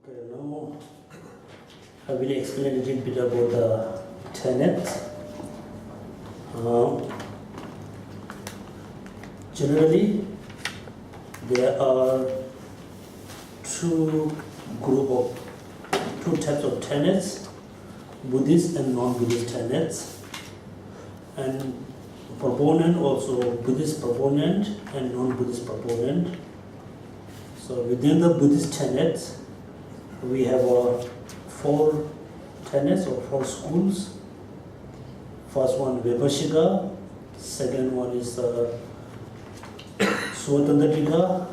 Okay, now I will explain a little bit about the Tenet. Generally, there are two types of tenets, Buddhist and non-Buddhist tenets, and proponent also Buddhist proponent and non-Buddhist proponent. So within the Buddhist tenets, we have four tenets or four schools. First one Vibhashika, second one is Swatantrika,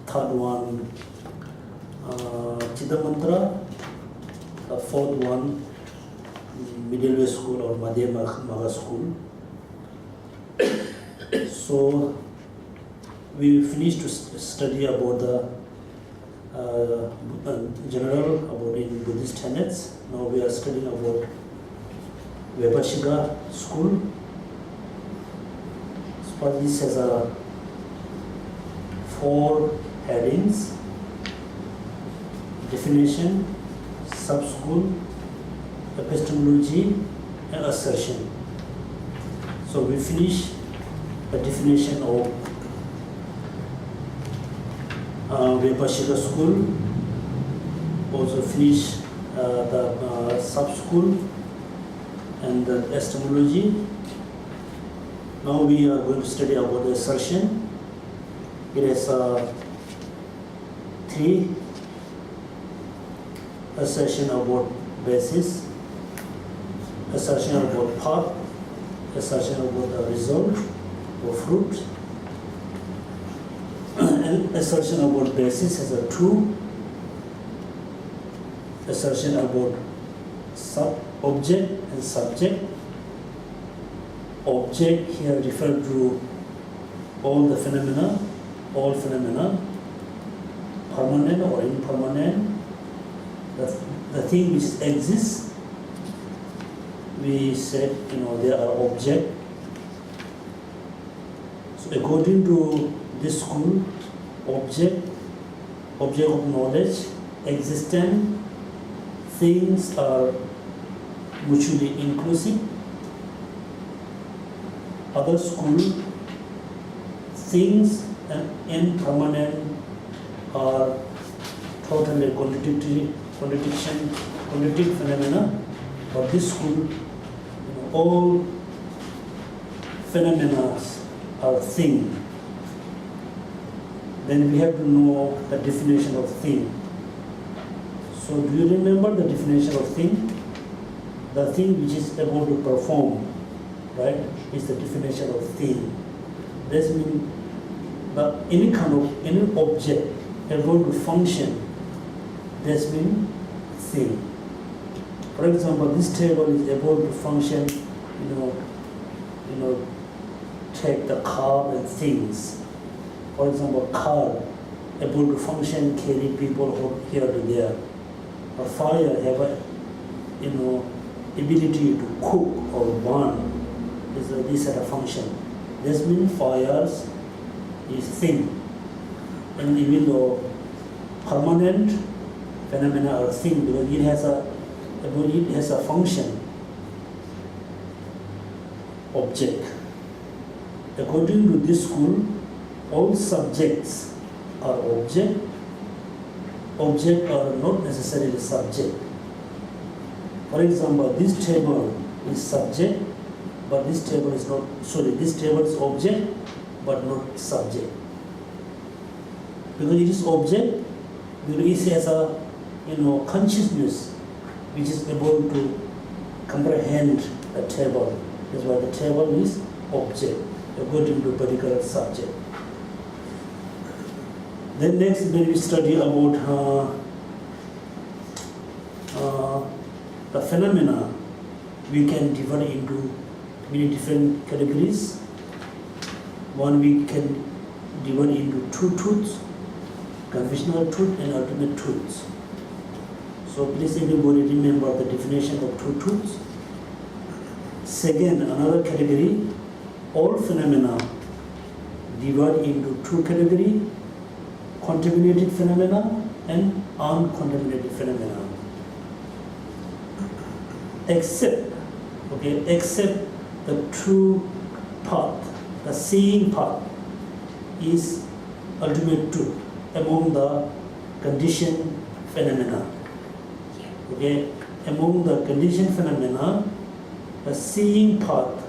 third one Chittamantra, the fourth one Middle Way School or Madhyamaka School. So we finished to study about the general about in Buddhist tenets. Now we are studying about Vibhashika school. So this has four headings: definition, sub-school, epistemology, and assertion. So we finish the definition of Vibhashika school, also finish the sub-school and the epistemology. Now we are going to study about the assertion. It has three: assertion about basis, assertion about path, assertion about the result or fruit. And assertion about basis has two: assertion about object and subject. Object here referred to all phenomena, permanent or impermanent, the thing which exists. We said, there are object. So according to this school, object of knowledge, existent things are mutually inclusive. Other school, things and impermanent are totally contradictory phenomena. For this school, all phenomena are thing. Then we have to know the definition of thing. So do you remember the definition of thing? The thing which is able to perform, right, is the definition of thing. This means that any object able to function, this means thing. For example, this table is able to function, take the car and things. For example, car able to function, carry people from here to there. A fire have ability to cook or burn. This is a function. This means fires is thing. And even though permanent phenomena are thing, because it has a function, object. According to this school, all subjects are object. Object are not necessarily subject. For example, this table is subject, but this table is not, this table is object, but not subject. Because it is object, it has a consciousness which is able to comprehend the table. That's why the table is object, according to particular subject. Then next we study about the phenomena. We can divide into many different categories. One, we can divide into two truths: conventional truth and ultimate truths. So please everybody remember the definition of two truths. Second, another category, all phenomena divide into two categories: contaminated phenomena and uncontaminated phenomena. Except the true path, the seeing path is ultimate truth among the conditioned phenomena. Among the conditioned phenomena, the seeing path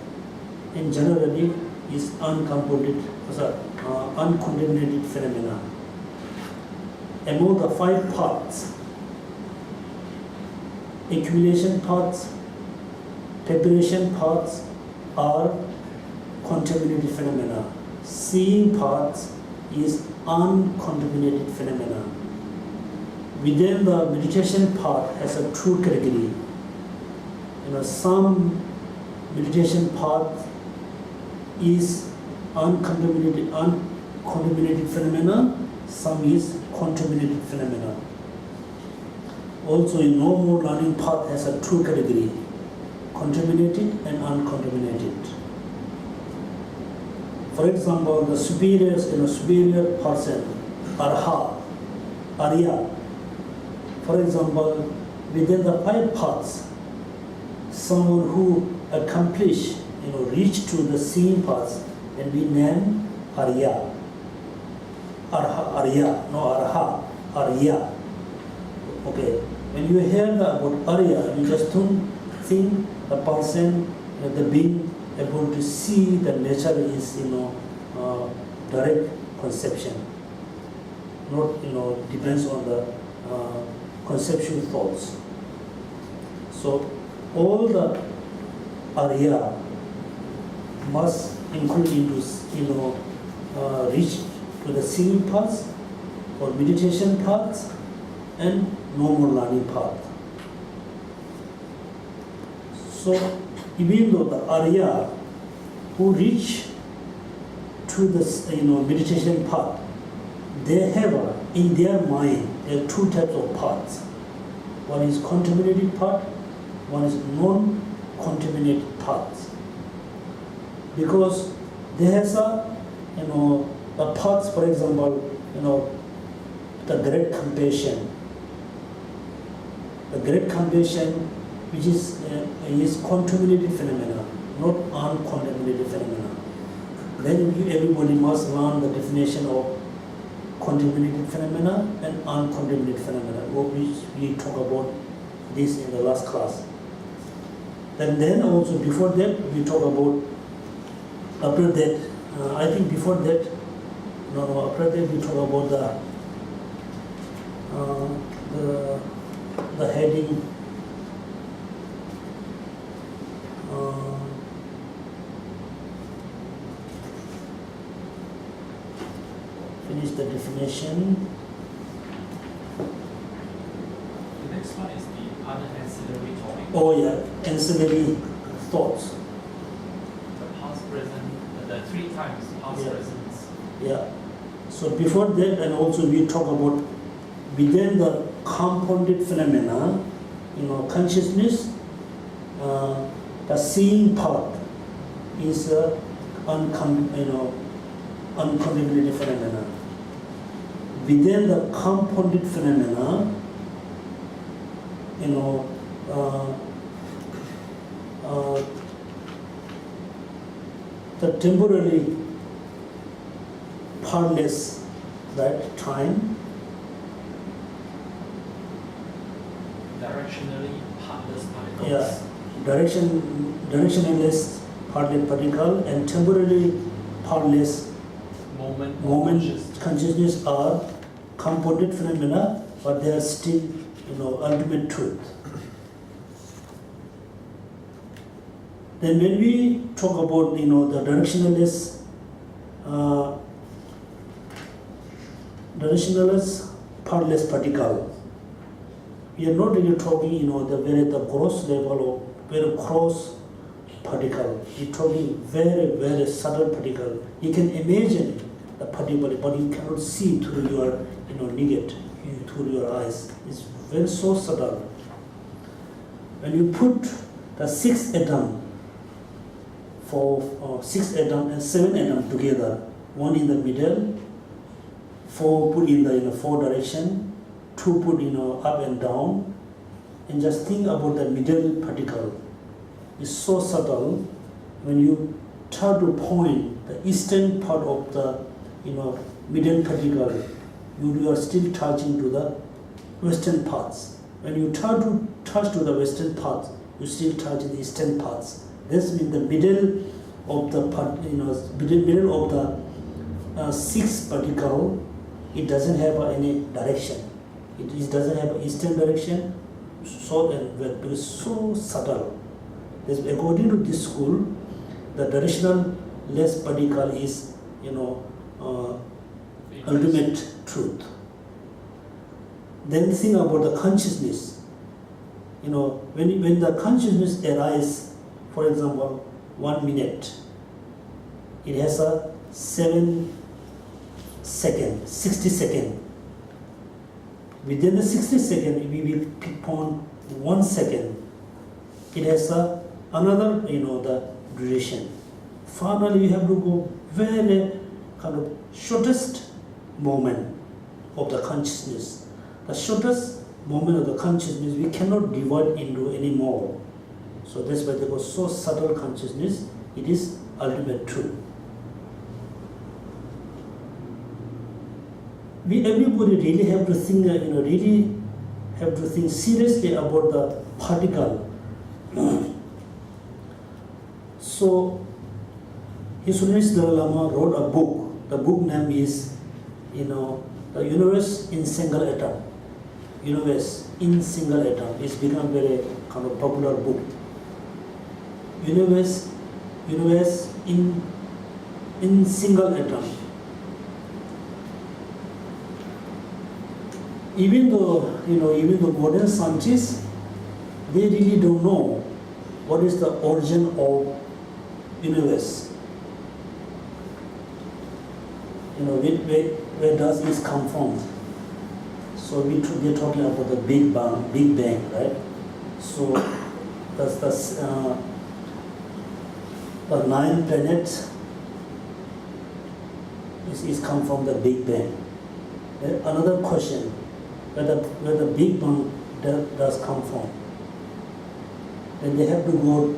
in generally is uncontaminated phenomena. Among the 5 paths, accumulation paths, preparation paths are contaminated phenomena. Seeing paths is uncontaminated phenomena. Within the meditation path has a true category. Some meditation path is uncontaminated phenomena, some is contaminated phenomena. Also, no more learning path has a true category, contaminated and uncontaminated. For example, the superior person, Arya. For example, within the 5 paths, someone who accomplished, reached to the seeing paths, and we name Arya. Arya. Okay. When you hear about Arya, you just don't think the person, the being able to see the nature is, direct conception. Not, depends on the conceptual thoughts. So all the Arya must include into, reach to the seeing paths or meditation paths and normal learning path. So even though the Arya who reach to the meditation path, they have in their mind there are 2 types of paths. One is contaminated path, one is non-contaminated paths. Because there has a paths, for example, the great compassion. The great compassion, which is contaminated phenomena, not uncontaminated phenomena. Then everybody must learn the definition of contaminated phenomena and uncontaminated phenomena, which we talk about this in the last class. And then also before that, we talk about, after that, after that we talk about the heading, finish the definition. The next one is the other ancillary topic. Oh yeah, ancillary thoughts. The past, present, the 3 times past, present. Yeah. So before that, and also we talk about within the compounded phenomena, consciousness, the seeing part is uncontaminated phenomena. Within the compounded phenomena, the temporarily partless, that time, directionally partless particles. yeah, directionless partless particle and temporarily partless moment consciousness are compounded phenomena, but they are still, ultimate truth. Then when we talk about, the directionless partless particle, we are not really talking, the gross level or very gross particle. We're talking very, very subtle particle. You can imagine the particle, but you cannot see through your, through your eyes. It's very so subtle. When you put the 6 atom, 6 atom and 7 atom together, one in the middle, 4 put in the 4 direction, throughput, up and down, and just think about the middle particle. It's so subtle. When you try to point the eastern part of the, middle particle, you are still touching to the western parts. When you try to touch to the western parts, you still touch the eastern parts. This means the middle of the part, middle of the sixth particle, it doesn't have any direction. It doesn't have eastern direction, so and it's so subtle. According to this school, the directional less particle is, ultimate truth. Then think about the consciousness. When the consciousness arises, for example, 1 minute, it has a 7 second, 60 second. Within the 60 second, we will pinpoint 1 second. It has another, the duration. Finally, you have to go very kind of shortest moment of the consciousness. The shortest moment of the consciousness we cannot divide into any more. So that's why they go so subtle consciousness. It is ultimate truth. Everybody really have to think, really have to think seriously about the particle. So, His Holiness Dalai Lama wrote a book. The book name is, The Universe in Single Atom. Universe in Single Atom. It's become very kind of popular book. Universe in single atom. Even though modern scientists, they really don't know what is the origin of universe. Where does this come from? So we're talking about the Big Bang, right? So the 9 planets is come from the Big Bang. Another question, where the Big Bang does come from? Then they have to go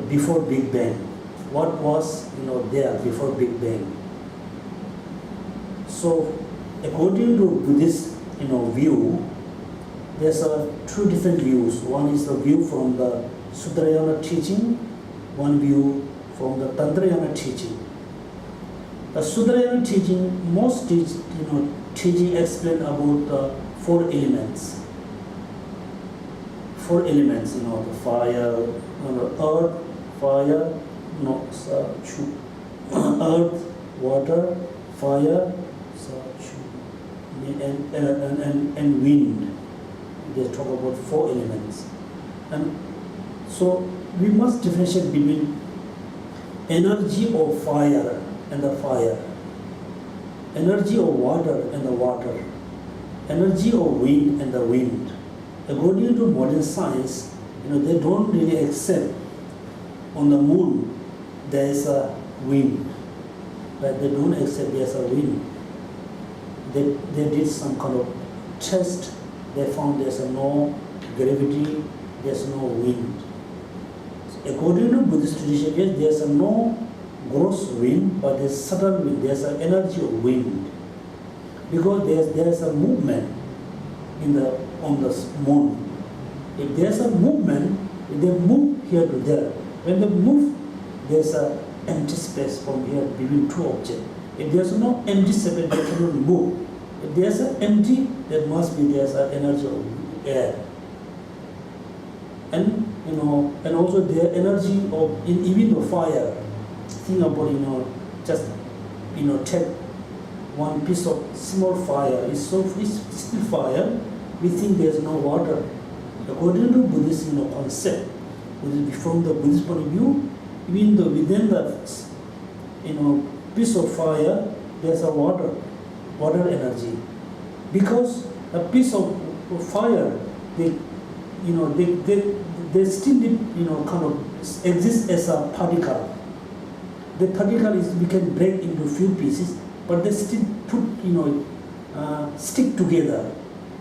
before Big Bang. What was there before Big Bang? So according to Buddhist view, there's two different views. One is the view from the Sutrayana teaching, one view from the Tantrayana teaching. The Sutrayana teaching, most teaching explain about the 4 elements. 4 elements, the fire, earth, fire, earth, water, fire, and wind. They talk about 4 elements. And so we must differentiate between energy of fire and the fire, energy of water and the water, energy of wind and the wind. According to modern science, they don't really accept on the moon there is a wind, but they don't accept there's a wind. They did some kind of test. They found there's no gravity, there's no wind. According to Buddhist tradition, yes, there's no gross wind, but there's subtle wind. There's an energy of wind, because there's a movement on the moon. If there's a movement, if they move here to there. When they move, there's an empty space from here between 2 objects. If there's no empty space, they cannot move. If there's an empty, there must be there's an energy of air. And and also the energy of even the fire. Think about just take one piece of small fire. It's still fire. We think there's no water. According to Buddhist concept, from the Buddhist point of view, even though within the piece of fire, there's a water energy, because a piece of fire, they still kind of exist as a particle. The particle we can break into few pieces, but they still stick together.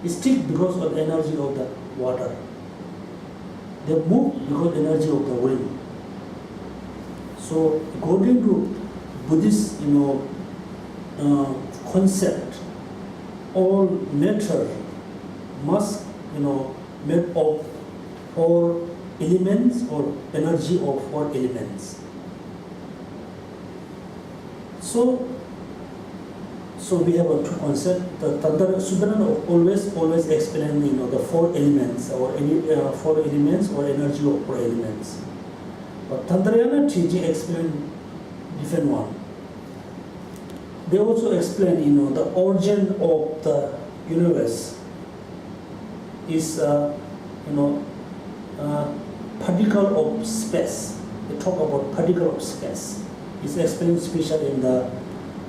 stick because of the energy of the water. They move because of the energy of the wind. So according to Buddhist, concept, all matter must, made of four elements or energy of four elements. So we have two concepts. The Sudaran always explain, the four elements or four elements or energy of four elements. But Tantrayana teaching explain different one. They also explain, the origin of the universe is, particle of space. They talk about particle of space. It's explained especially in the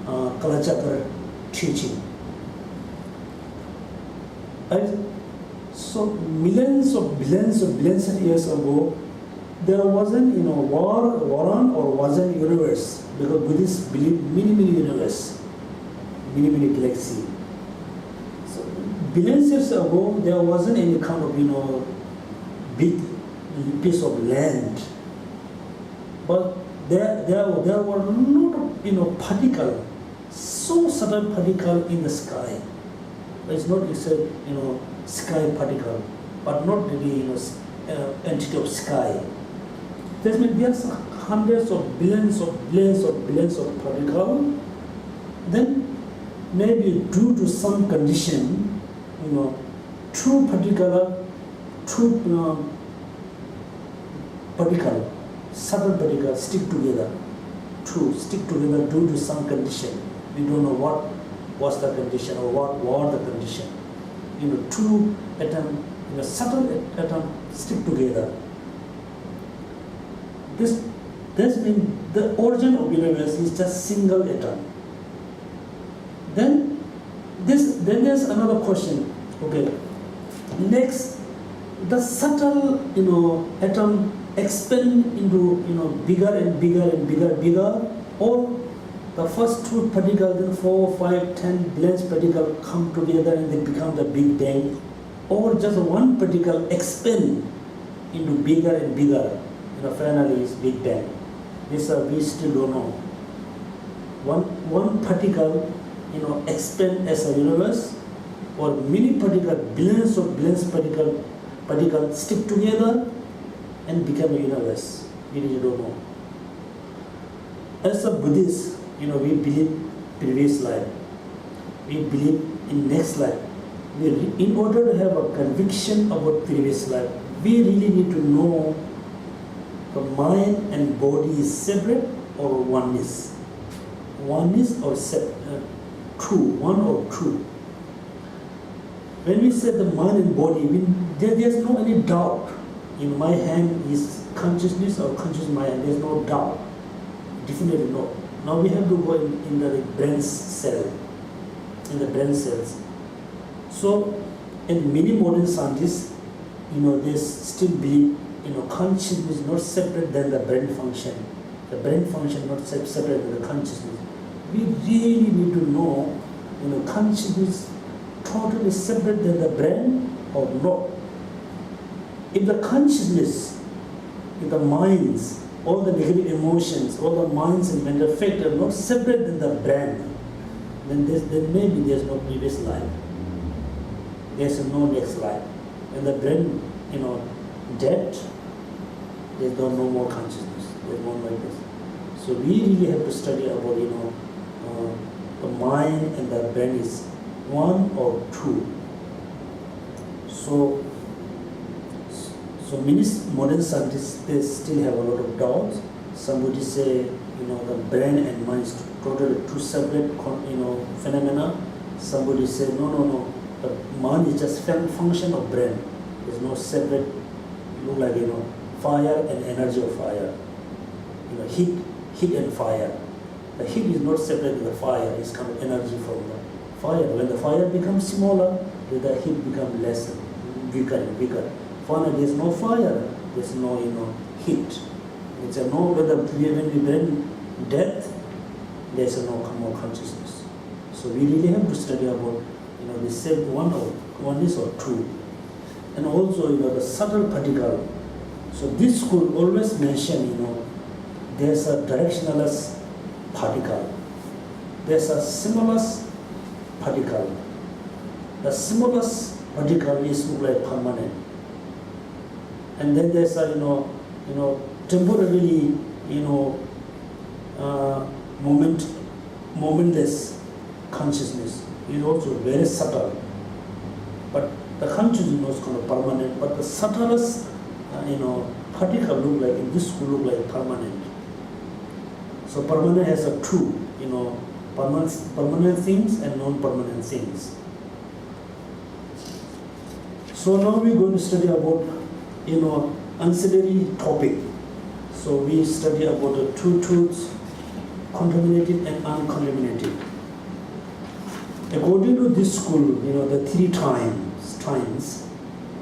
Kalachakra teaching. Right? So millions of billions of years ago, there wasn't, wasn't universe, because Buddhists believe many universe, many galaxy. So billions of years ago, there wasn't any kind of, big piece of land, but there were a lot of, particle, so subtle particle in the sky. It's not except, sky particle, but not really, entity of sky. That means there's hundreds of billions of particles. Then maybe due to some condition, two particle, subtle particles stick together. Two stick together due to some condition. We don't know what was the condition or what was the condition. Two atoms, subtle atoms stick together. This means the origin of universe is just single atom. Then there's another question. Okay. Next, the subtle atom expand into bigger and bigger, or the first two particles, then 4, 5, 10 billion particles come together and they become the Big Bang, or just one particle expand into bigger and bigger. Finally is Big Bang. This we still don't know. One particle, expand as a universe, or many particles, billions particles stick together and become a universe. We really don't know. As a Buddhist, we believe previous life. We believe in next life. In order to have a conviction about previous life, we really need to know the mind and body is separate or oneness. Oneness or true, one or true. When we say the mind and body, there's no any doubt. In my hand is consciousness or conscious mind. There's no doubt. Definitely no. Now we have to go in the brain cell, in the brain cells. So, in many modern scientists, they still believe, consciousness is not separate than the brain function. The brain function not separate than the consciousness. We really need to know, consciousness totally separate than the brain or not. If the consciousness, if the minds, all the negative emotions, all the minds and mental factors are not separate than the brain, then maybe there's no previous life. There's no next life. When the brain, dead, there's no more consciousness. There's no like this. So we really have to study about, the mind and the brain is one or two. So many modern scientists, they still have a lot of doubts. Somebody say, the brain and mind is totally two separate, phenomena. Somebody say, no. The mind is just function of brain. There's no separate, look like, fire and energy of fire. Heat and fire. The heat is not separate with the fire, it's kind of energy from the fire. When the fire becomes smaller, the heat becomes less, weaker and weaker. Finally, there's no fire, there's no, heat. It's a no, when we bring death, there's no more consciousness. So we really have to study about they say oneness or two. And also, the subtle particle. So this school always mention, there's a directionless particle. There's a simulus particle. The simulus particle is like permanent. And then there's a, temporarily, momentless consciousness is also very subtle. But the consciousness is kind of permanent, but the subtlest, particle look like, in this school look like permanent. So permanent has a two, permanent things and non-permanent things. So now we're going to study about, ancillary topic. So we study about the two truths, contaminated and uncontaminated. According to this school, the three times,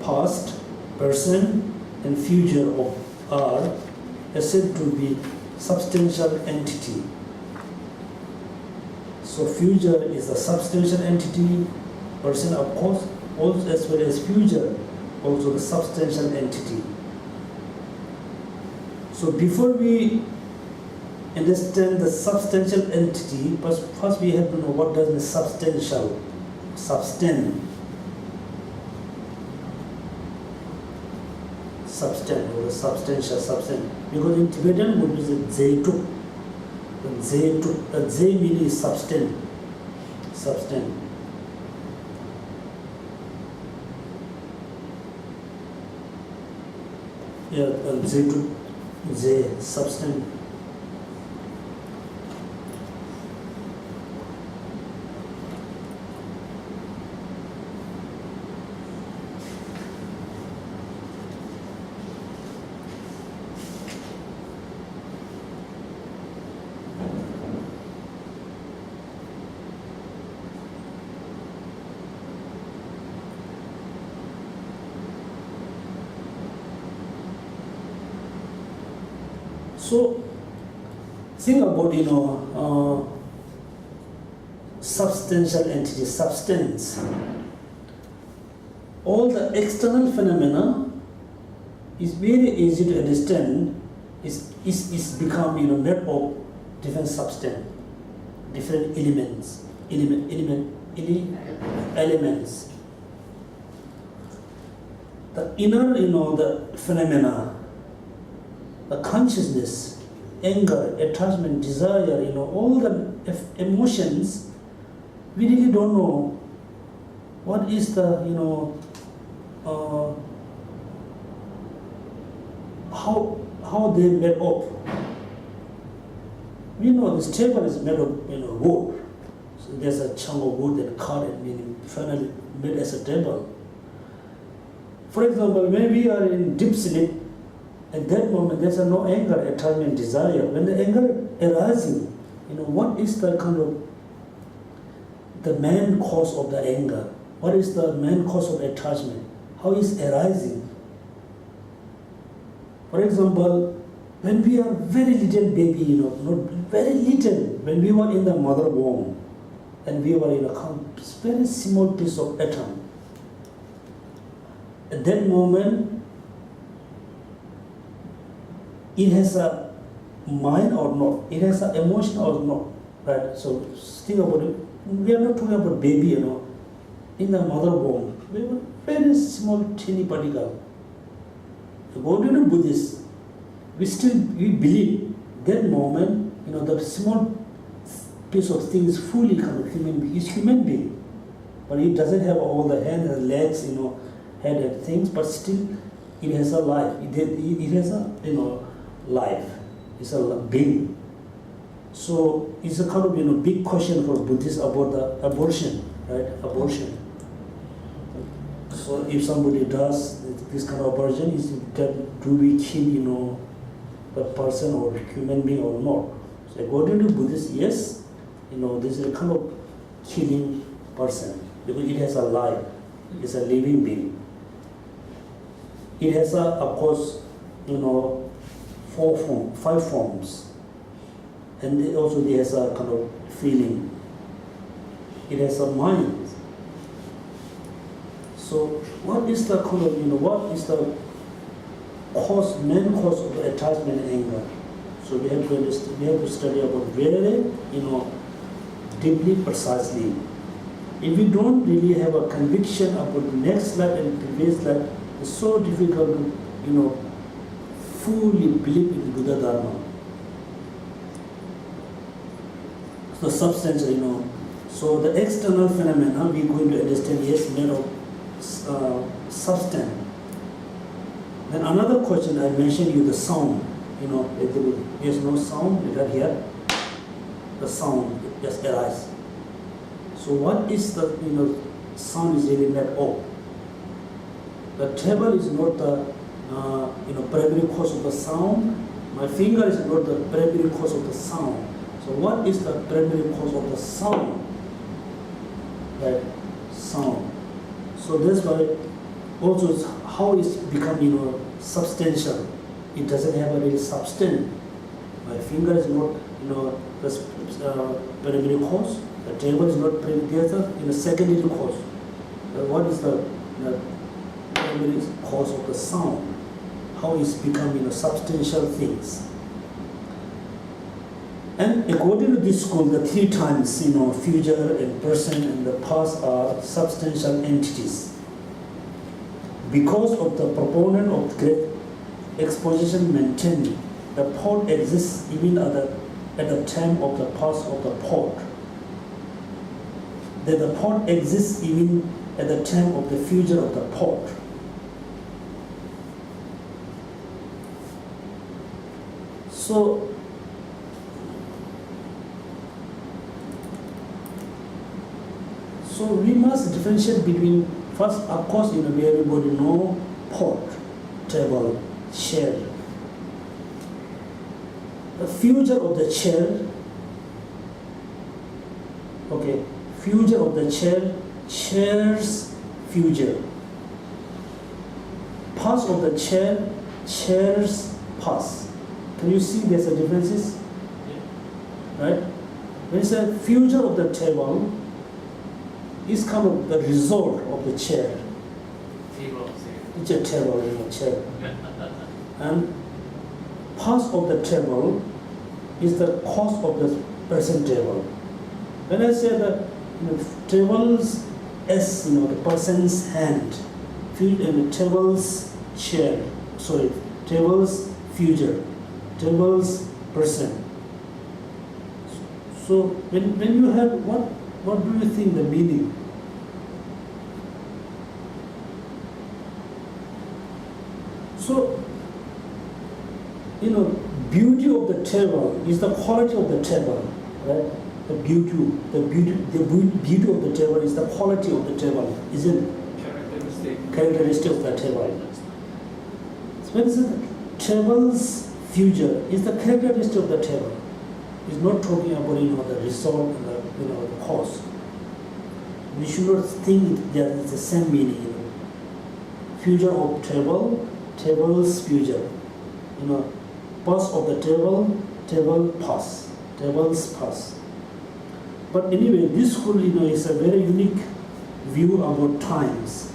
past, present, and future are said to be substantial entity. So future is a substantial entity, present of course, also as well as future, also the substantial entity. So before we understand the substantial entity, first we have to know what does the substantial, substance or the substantial substance. Because in Tibetan Buddhism, Zaituk. The Zai means substance. Yeah, Zaituk, Zai, substance. So think about substantial entity, substance. All the external phenomena is very easy to understand. Is become made of different substance, different elements. The inner the phenomena, the consciousness, anger, attachment, desire, all the emotions, we really don't know what is the, how they made up. We know this table is made of, wood. So there's a chunk of wood that cut and finally made as a table. For example, when we are in deep sleep, at that moment, there's no anger, attachment, desire. When the anger arises, what is the kind of the main cause of the anger? What is the main cause of attachment? How is arising? For example, when we are very little baby, not very little, when we were in the mother womb, and we were in a very small piece of atom, at that moment, it has a mind or not, it has an emotion or not, right? So think about it. We are not talking about baby, in the mother womb. We were very small, teeny particle. According to Buddhists, we believe that moment, that small piece of thing is fully kind of human being. But it doesn't have all the hands and legs, head and things, but still it has a life. It has a, life. It's a being. So it's a kind of big question for Buddhists about the abortion, right? Abortion. So if somebody does this kind of abortion, do we kill the person or human being or not? So according to Buddhists, yes, this is a kind of killing person because it has a life. It's a living being. It has of course, 5 forms, and also it has a kind of feeling. It has a mind, So what is the what is the main cause of the attachment and anger? So we have to understand, we have to study about very, deeply, precisely. If we don't really have a conviction about the next life and previous life, it's so difficult to, fully believe in Buddha Dharma. So substance, so the external phenomena we're going to understand, yes, made of substance. Then another question I mentioned you the sound. If there is no sound, you can hear the sound just arise. So what is the sound is really made of? The table is not the primary cause of the sound. My finger is not the primary cause of the sound. So what is the primary cause of the sound? Right, sound. So that's why also it's how it's become substantial. It doesn't have a real substance. My finger is not the primary cause. The table is not primary, secondary cause. What is the primary cause of the sound? How it's become substantial things. And according to this school, the three times, future and present and the past are substantial entities. Because of the proponent of great exposition maintained, the pot exists even at the time of the past of the pot. That the pot exists even at the time of the future of the pot. So we must differentiate between, first, of course, we everybody know pot, table, chair. The future of the chair, future of the chair, chair's future. Past of the chair, chair's past. Can you see there's a differences? Yeah. Right? When it's a future of the table, is kind of the result of the chair. Table. It's a table, chair. And past of the table is the cause of the present table. When I say the tables as the person's hand, table's chair, table's future, table's person. So when you have what do you think the meaning? So, beauty of the table is the quality of the table, right? The beauty of the table is the quality of the table, isn't it? Characteristic of the table. So when the table's future is the characteristic of the table. It's not talking about the result and the cause. We should not think that it's the same meaning. Future of table, table's future. Past of the table, table past, table's past. But anyway, this school is a very unique view about times.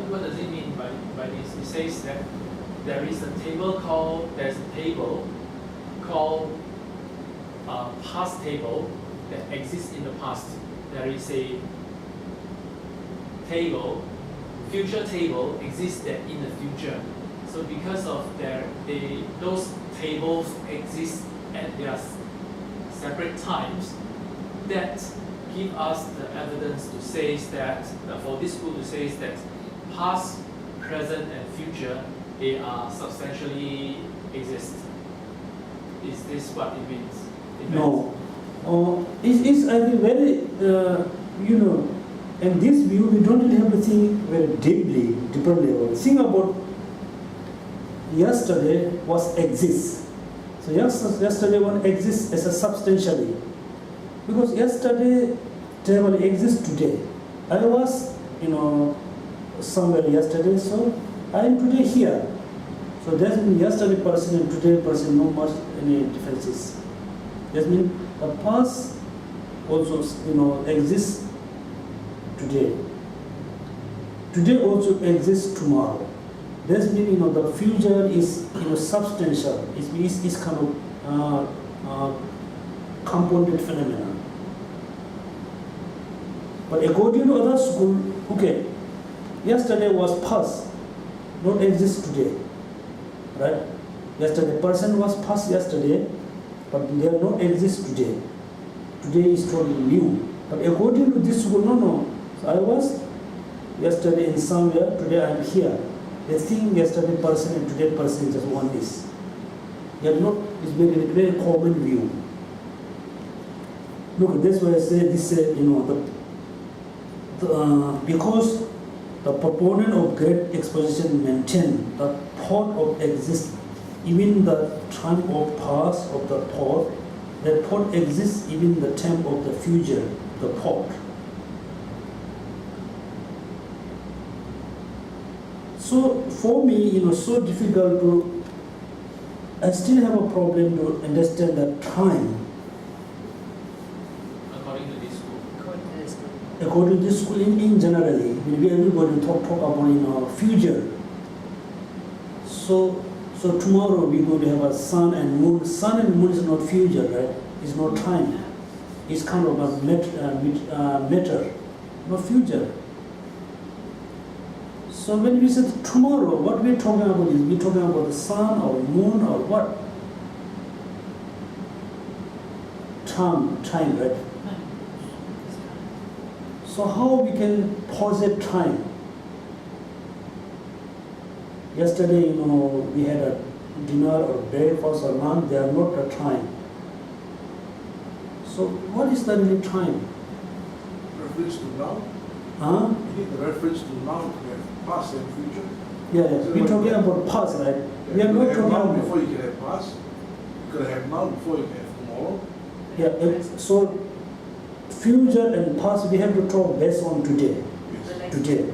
What does it mean by this? It says that there's a table called past table that exists in the past. There is a table, future table exists in the future. So because of those tables exist at their separate times, that give us the evidence to say that, for this school to say that past, present and future, they are substantially exist. Is this what it means? No. It's I think very, in this view, we don't really have to think very deeply, deeper level. Think about yesterday was exists. So yesterday one exists as a substantially. Because yesterday table exists today. I was, somewhere yesterday, so I am today here. So that means yesterday person and today person no much any differences. That means the past also exists today. Today also exists tomorrow. This means the future is substantial. It's kind of compounded phenomenon. But according to other school, okay, yesterday was past, not exist today, right? Yesterday person was past yesterday, but they are not exist today. Today is totally new. But according to this school, no. So I was yesterday in somewhere, today I am here. They think yesterday person and today person is just oneness. They are not. It's very common view. Look, that's why I say this. Because the proponent of great exposition maintain the thought of exist, even the time of past of the thought, that thought exists even the time of the future, the thought. So for me, so difficult to, I still have a problem to understand that time. According to this school. According to this school, in generally, we everybody talk about future. So tomorrow we're going to have a sun and moon. Sun and moon is not future, right? It's not time. It's kind of a matter, not future. So when we say tomorrow, what we're talking about is we're talking about the sun or moon or what? Time, right? So how we can posit time? Yesterday, we had a dinner or breakfast or lunch. They are not a time. So what is the really time? Reference to now? Huh? You need the reference to now, past and future. Yeah. We're talking about past, right? We are not talking now about before you can have past. You could have now before you can have tomorrow. Yeah. So future and past we have to talk based on today. Yes. Today.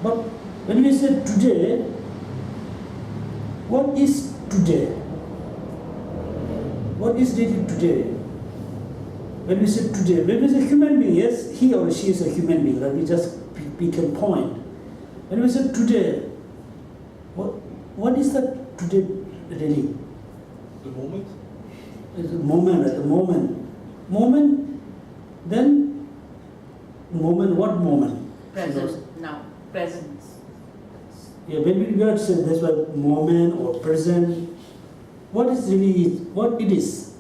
But when we say today, what is today? What is really today? When we say today, when we say human being, yes, he or she is a human being, right? We just pick a point. When we say today, what is that today really? The moment? It's a moment, right? The moment. Moment, then moment, what moment? Present, now, presence. Yeah, when we got say that's why moment or present, what is really what it is?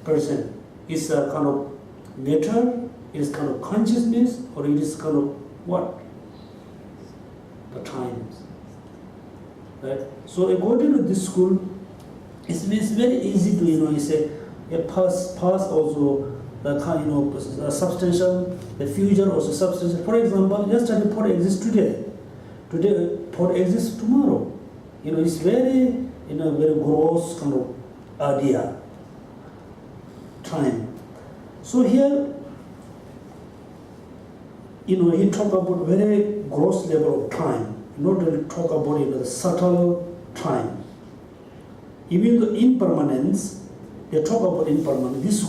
Present is a kind of matter, it is kind of consciousness, or it is kind of what? The times. Right? So according to this school, it's very easy to you say past also the kind substantial, the future also substantial. For example, yesterday thought exists today. Today thought exists tomorrow. It's very very gross kind of idea. Time. So here, he talk about very gross level of time. Not really talk about the subtle time. Even the impermanence, they talk about impermanence. This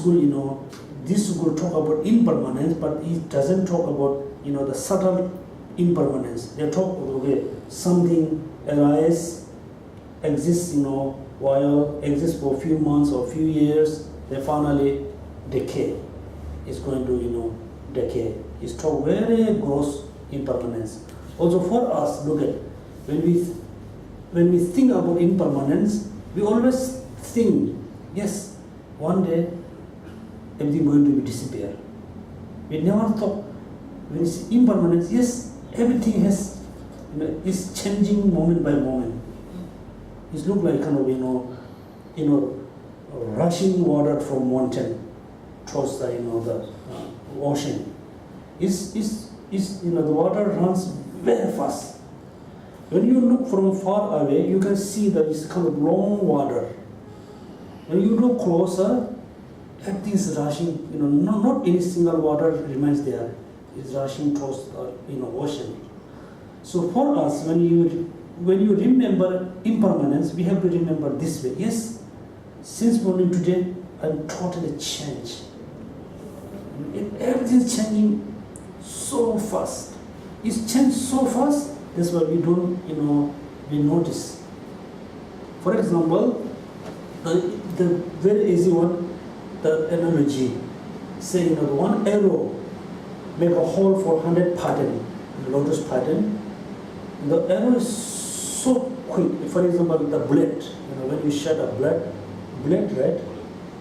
school talk about impermanence, but it doesn't talk about the subtle impermanence. They talk about something arises, exists while exists for a few months or few years, they finally decay. It's going to decay. It's talk very gross impermanence. Also for us, look at when we think about impermanence, we always think, yes, one day everything going to be disappear. We never thought when it's impermanence, yes, everything has is changing moment by moment. It looks like kind of rushing water from mountain towards the the ocean. The water runs very fast. When you look from far away, you can see that it's kind of long water. When you look closer, everything is rushing. Not any single water remains there. It's rushing towards the ocean. So for us, when you remember impermanence, we have to remember this way. Yes, since morning today, I'm totally changed. Everything is changing so fast. It's changed so fast, that's why we don't, we notice. For example, the very easy one, the analogy, say, one arrow make a hole for 100 pattern, lotus pattern. The arrow is so quick. For example, the bullet, when you shot a bullet, right?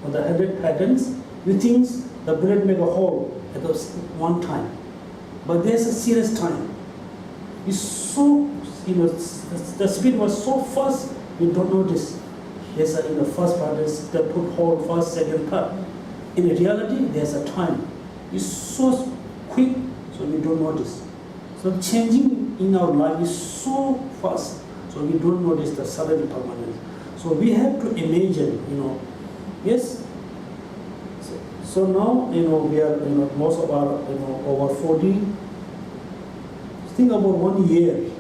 On the 100 patterns, you think the bullet make a hole at one time. But there's a serious time. It's so, the speed was so fast, you don't notice. There's in the first part, there's the put hole, first, second, third. In reality, there's a time. It's so quick, so we don't notice. So changing in our life is so fast, so we don't notice the sudden impermanence. So we have to imagine, yes. So now, we are, most of our, over 40. Think about 1 year.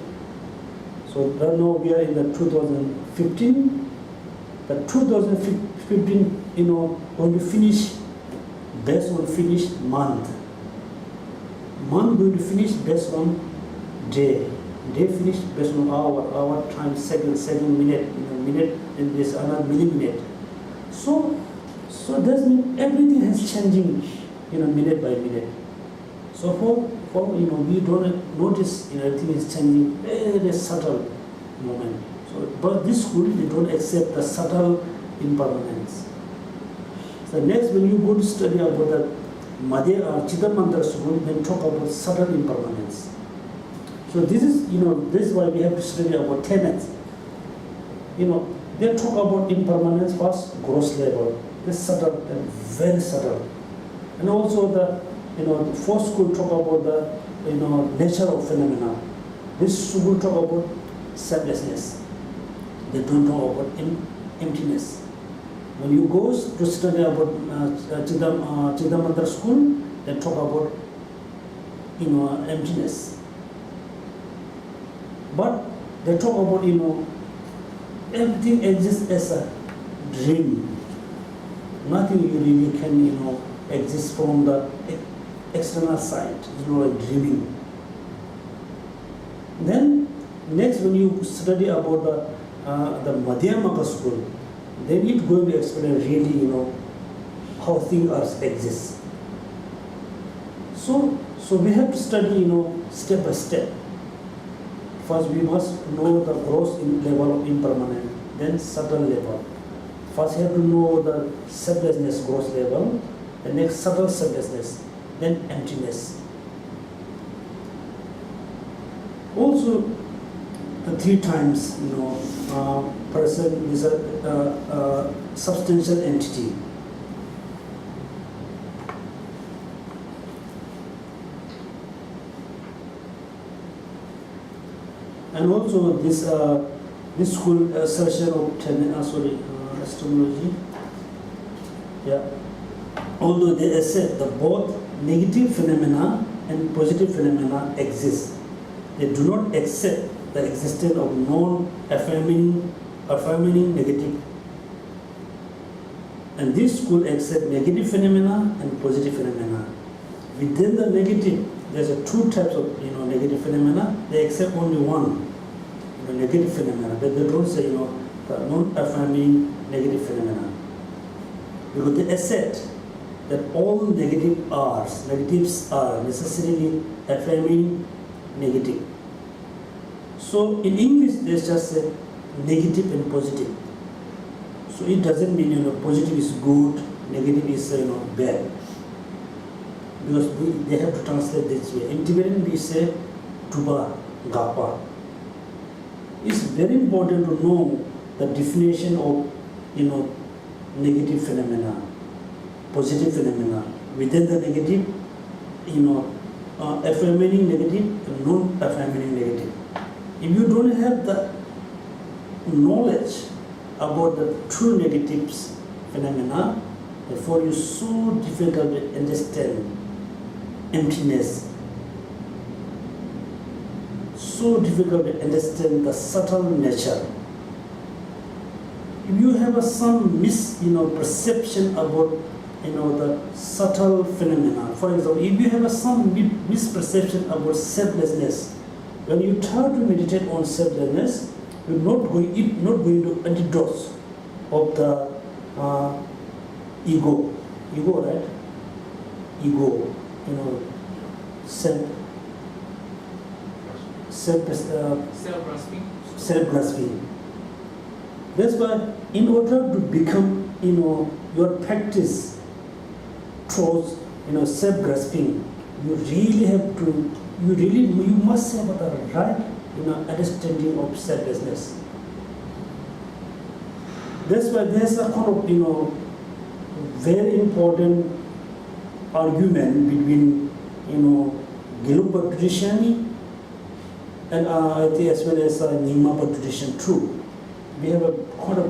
So right now we are in the 2015. The 2015, going to finish based on finished month. Month going to finish based on day. Day finished based on hour time, second, minute, minute, and this another milliminute. So that means everything has changing, minute by minute. So for we don't notice, everything is changing very subtle moment. So, but this school, they don't accept the subtle impermanence. So next, when you go to study about the Madhya or Chidananda school, they talk about subtle impermanence. So this is, this is why we have to study about Tenet. They talk about impermanence first, gross level. This subtle and very subtle. And also the fourth school talk about the nature of phenomena. This school talk about selflessness. They don't talk about emptiness. When you go to study about Chidananda school, they talk about emptiness. But they talk about everything exists as a dream. Nothing you really can exist from the external side, dreaming. Then next, when you study about the Madhyamaka school, then it's going to explain really how things exist. So we have to study step by step. First we must know the gross level of impermanence, then subtle level. First you have to know the selflessness gross level, the next subtle selflessness, then emptiness. Also, the 3 times, person is a substantial entity. And also this school assertion of astrology. Yeah. Although they accept that both negative phenomena and positive phenomena exist, they do not accept the existence of non-affirming negative. And this school accepts negative phenomena and positive phenomena. Within the negative, there's 2 types of negative phenomena. They accept only one, negative phenomena. But they don't say the non-affirming negative phenomena. Because they accept that all negatives are necessarily affirming negative. So in English, there's just a negative and positive. So it doesn't mean positive is good, negative is bad. Because they have to translate this way. In Tibetan, we say tuba, gapa. It's very important to know the definition of negative phenomena, positive phenomena. Within the negative, affirming negative and non-affirming negative. If you don't have the knowledge about the true negatives phenomena, therefore it's so difficult to understand emptiness. So difficult to understand the subtle nature. If you have some perception about the subtle phenomena. For example, if you have some misperception about selflessness, when you try to meditate on selflessness, you're not going to antidotes of the ego, right? Ego, self-grasping. That's why, in order to become, your practice towards, self-grasping, you must have the right, understanding of selflessness. That's why there's a kind of, very important argument between, Gelugpa tradition and as well as Nyingma tradition too. We have a kind of,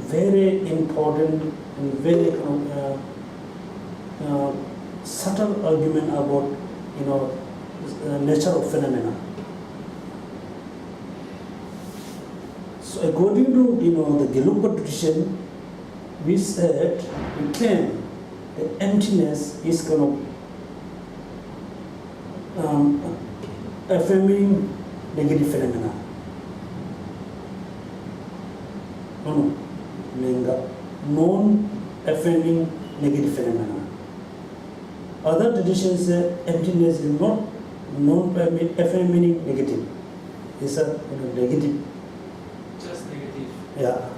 very important and very subtle argument about, nature of phenomena. So according to, the Gelugpa tradition, we claim that emptiness is kind of affirming negative phenomena. Non-affirming negative phenomena. Other traditions say emptiness is not non-affirming negative. It's a negative. Just negative. Yeah.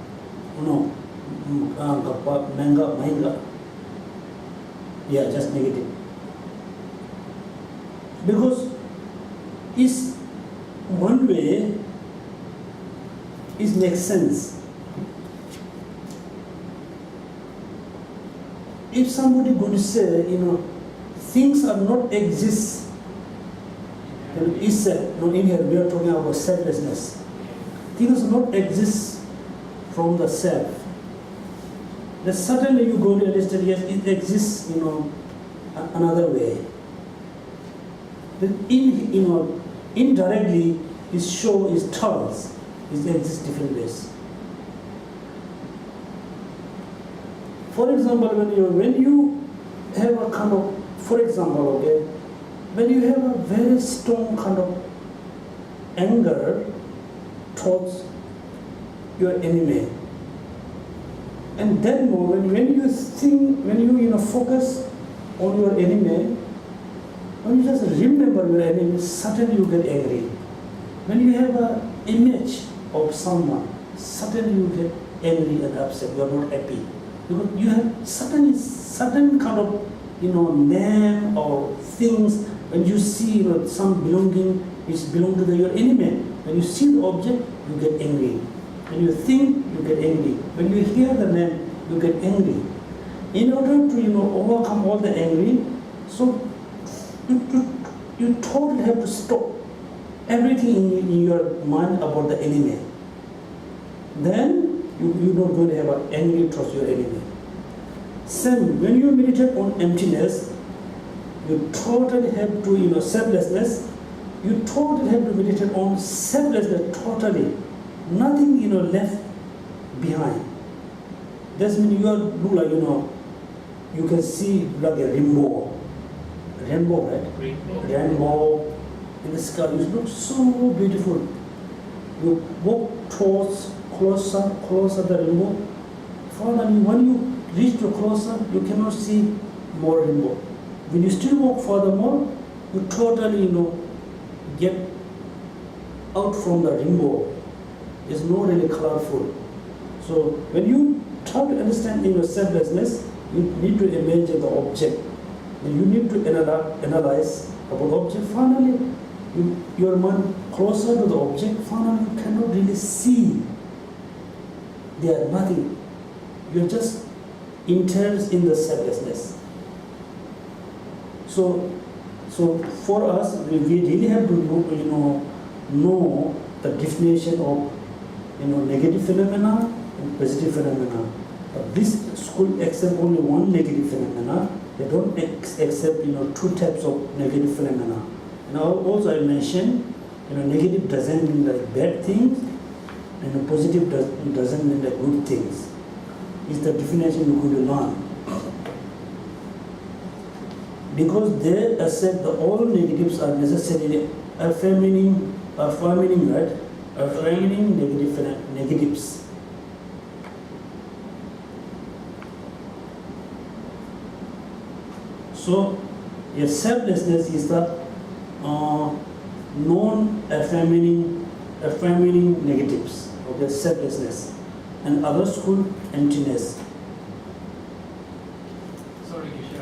Manga. Yeah, just negative. Because it's one way, it makes sense. If somebody going to say, things are not exist, is in here we are talking about selflessness. Things not exist from the self. Then suddenly you go to understand, yes, it exists, another way. Then indirectly, it tells it exists different ways. For example, when you have a kind of, for example, when you have a very strong kind of anger towards your enemy, and then when you focus on your enemy, when you just remember your enemy, suddenly you get angry. When you have an image of someone, suddenly you get angry and upset. You are not happy because you have certain kind of name or things. When you see some belonging, which belong to your enemy. When you see the object, you get angry. When you think, you get angry. When you hear the name, you get angry. In order to overcome all the angry, so you totally have to stop everything in your mind about the enemy. Then you're not going to have an angry towards your enemy. Same, when you meditate on emptiness, you totally have to, selflessness, you totally have to meditate on selflessness totally. Nothing, left behind. That means you are like, you can see like a rainbow. Rainbow, right? Rainbow in the sky. It looks so beautiful. You walk towards closer the rainbow. Finally, when you reach to closer, you cannot see more rainbow. When you still walk furthermore, you totally, get out from the rainbow. It's not really colorful. So when you try to understand selflessness, you need to imagine the object. And you need to analyze about the object. Finally, your mind closer to the object, finally you cannot really see. They are nothing. You're just interested in the selflessness. So for us, we really have to know the definition of negative phenomena and positive phenomena. But this school accepts only one negative phenomena. They don't accept two types of negative phenomena. And also I mentioned, negative doesn't mean like bad things, and positive doesn't mean like good things. It's the definition you're going to learn. because they accept that all negatives are necessarily affirming, right? Affirming negatives. So, a selflessness is the affirming negatives. Okay, selflessness, and other school emptiness. Sorry, Geshe.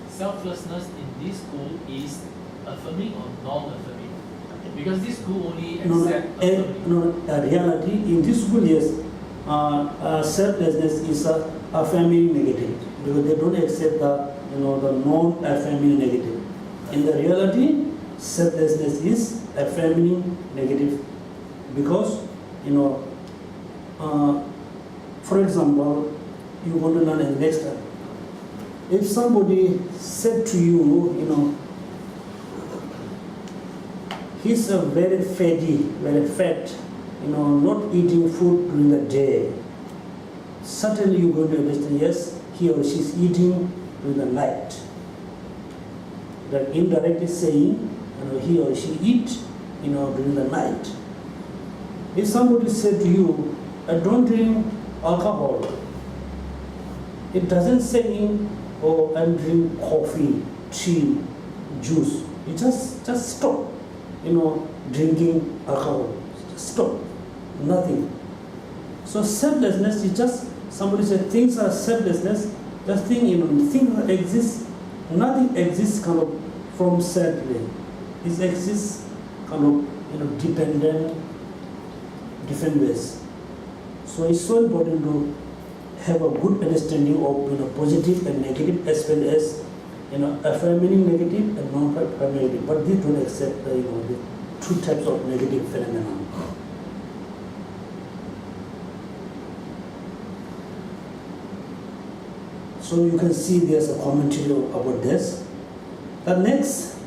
Selflessness in this school is affirming or non-affirming? Because this school only accepts affirming. Reality in this school, yes, selflessness is affirming negative because they don't accept the the non-affirming negative. In the reality, selflessness is affirming negative because for example, you want to learn in the next time. If somebody said to you, he's a very fat, not eating food during the day, certainly you're going to understand, yes, he or she is eating during the night. That indirectly saying, he or she eat, during the night. If somebody said to you, don't drink alcohol, it doesn't say, oh, I drink coffee, tea, juice. You just stop, drinking alcohol. Just stop, nothing. So selflessness is just, somebody said things are selflessness, just think, things exist, nothing exists kind of from selfless. It exists kind of, dependent, different ways. So it's so important to have a good understanding of positive and negative as well as affirming negative and non-affirming negative. But they don't accept the two types of negative phenomena. So you can see there's a commentary about this. The next,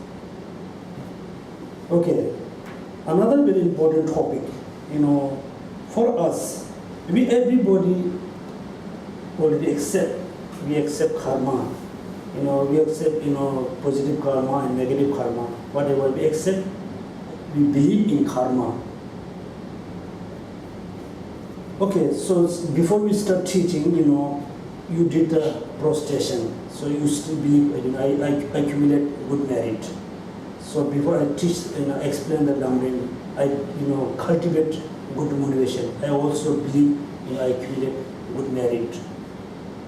okay, another very important topic, for us, everybody already we accept karma, we accept, positive karma and negative karma, whatever we accept, we believe in karma. Okay, so before we start teaching, you did the prostration, so you still believe, I accumulate good merit. So before I teach, explain the Lamrim, I, cultivate good motivation. I also believe, I accumulate good merit.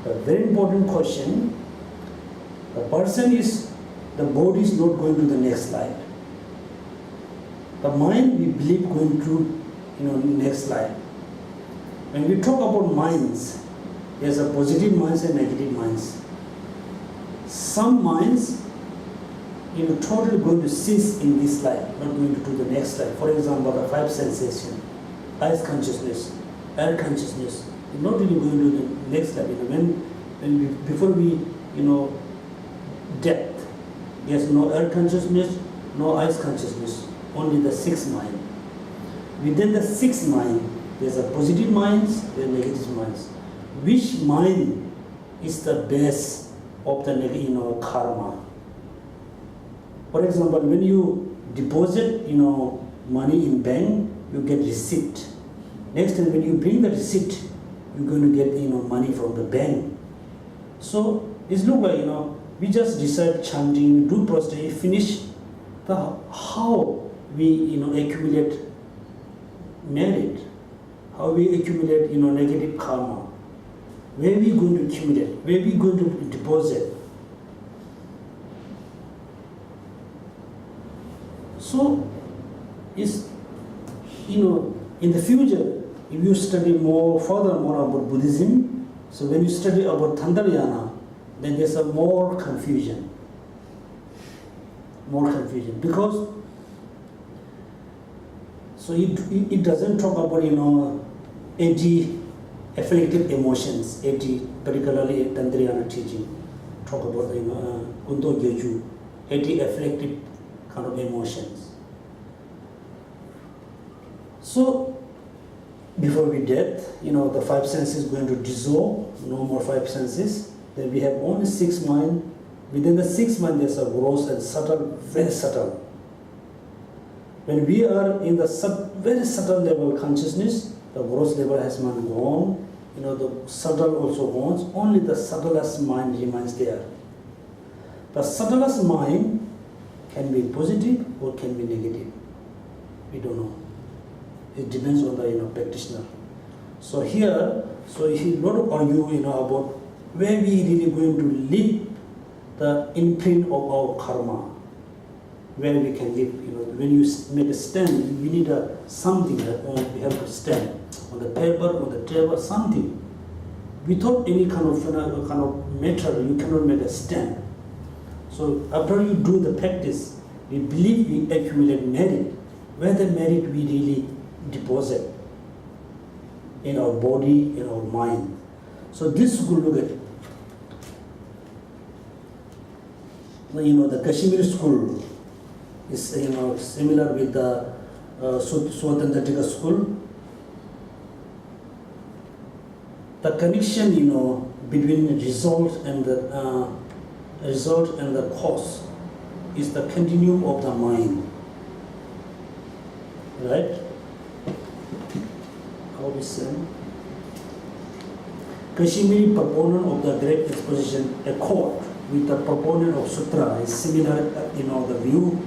A very important question, the body is not going to the next life. The mind, we believe, going to, next life. When we talk about minds, there's a positive minds and negative minds. Some minds, totally going to cease in this life, not going to do the next life. For example, the five sensations, eyes consciousness, air consciousness, not really going to the next life. Before we, death, there's no air consciousness, no eyes consciousness, only the sixth mind. Within the sixth mind, there's a positive minds, there's negative minds. Which mind is the base of the karma? For example, when you deposit money in bank, you get receipt. Next time when you bring the receipt, you're going to get money from the bank. So it's look like we just decide chanting, do prostration, finish how we accumulate merit, how we accumulate negative karma. Where are we going to accumulate? Where are we going to deposit? So, is in the future, if you study more about Buddhism, so when you study about Tandaryana, then there's more confusion. Because so it doesn't talk about 80 afflicted emotions, 80, particularly Tantriyana teaching, talk about Kunto Gyeju, 80 afflicted kind of emotions. So before we death, the five senses going to dissolve, no more five senses. Then we have only six mind, Within the 6 months, there's a gross and subtle, very subtle. When we are in the very subtle level consciousness, the gross level has been gone, the subtle also gone, only the subtlest mind remains there. The subtlest mind can be positive or can be negative. We don't know. It depends on the practitioner. So here, he not argue about where we really going to live the imprint of our karma, where we can live. When you make a stand, we need something that we have to stand on the paper, on the table, something. Without any kind of matter, you cannot make a stand. So after you do the practice, we believe we accumulate merit. Where the merit we really deposit in our body, in our mind. So this we look at. The Kashmir school is similar with the Swatantratika school. The connection between result and the cause is the continuum of the mind, right? How we say? Kashmiri proponent of the great exposition accord with the proponent of sutra is similar, the view,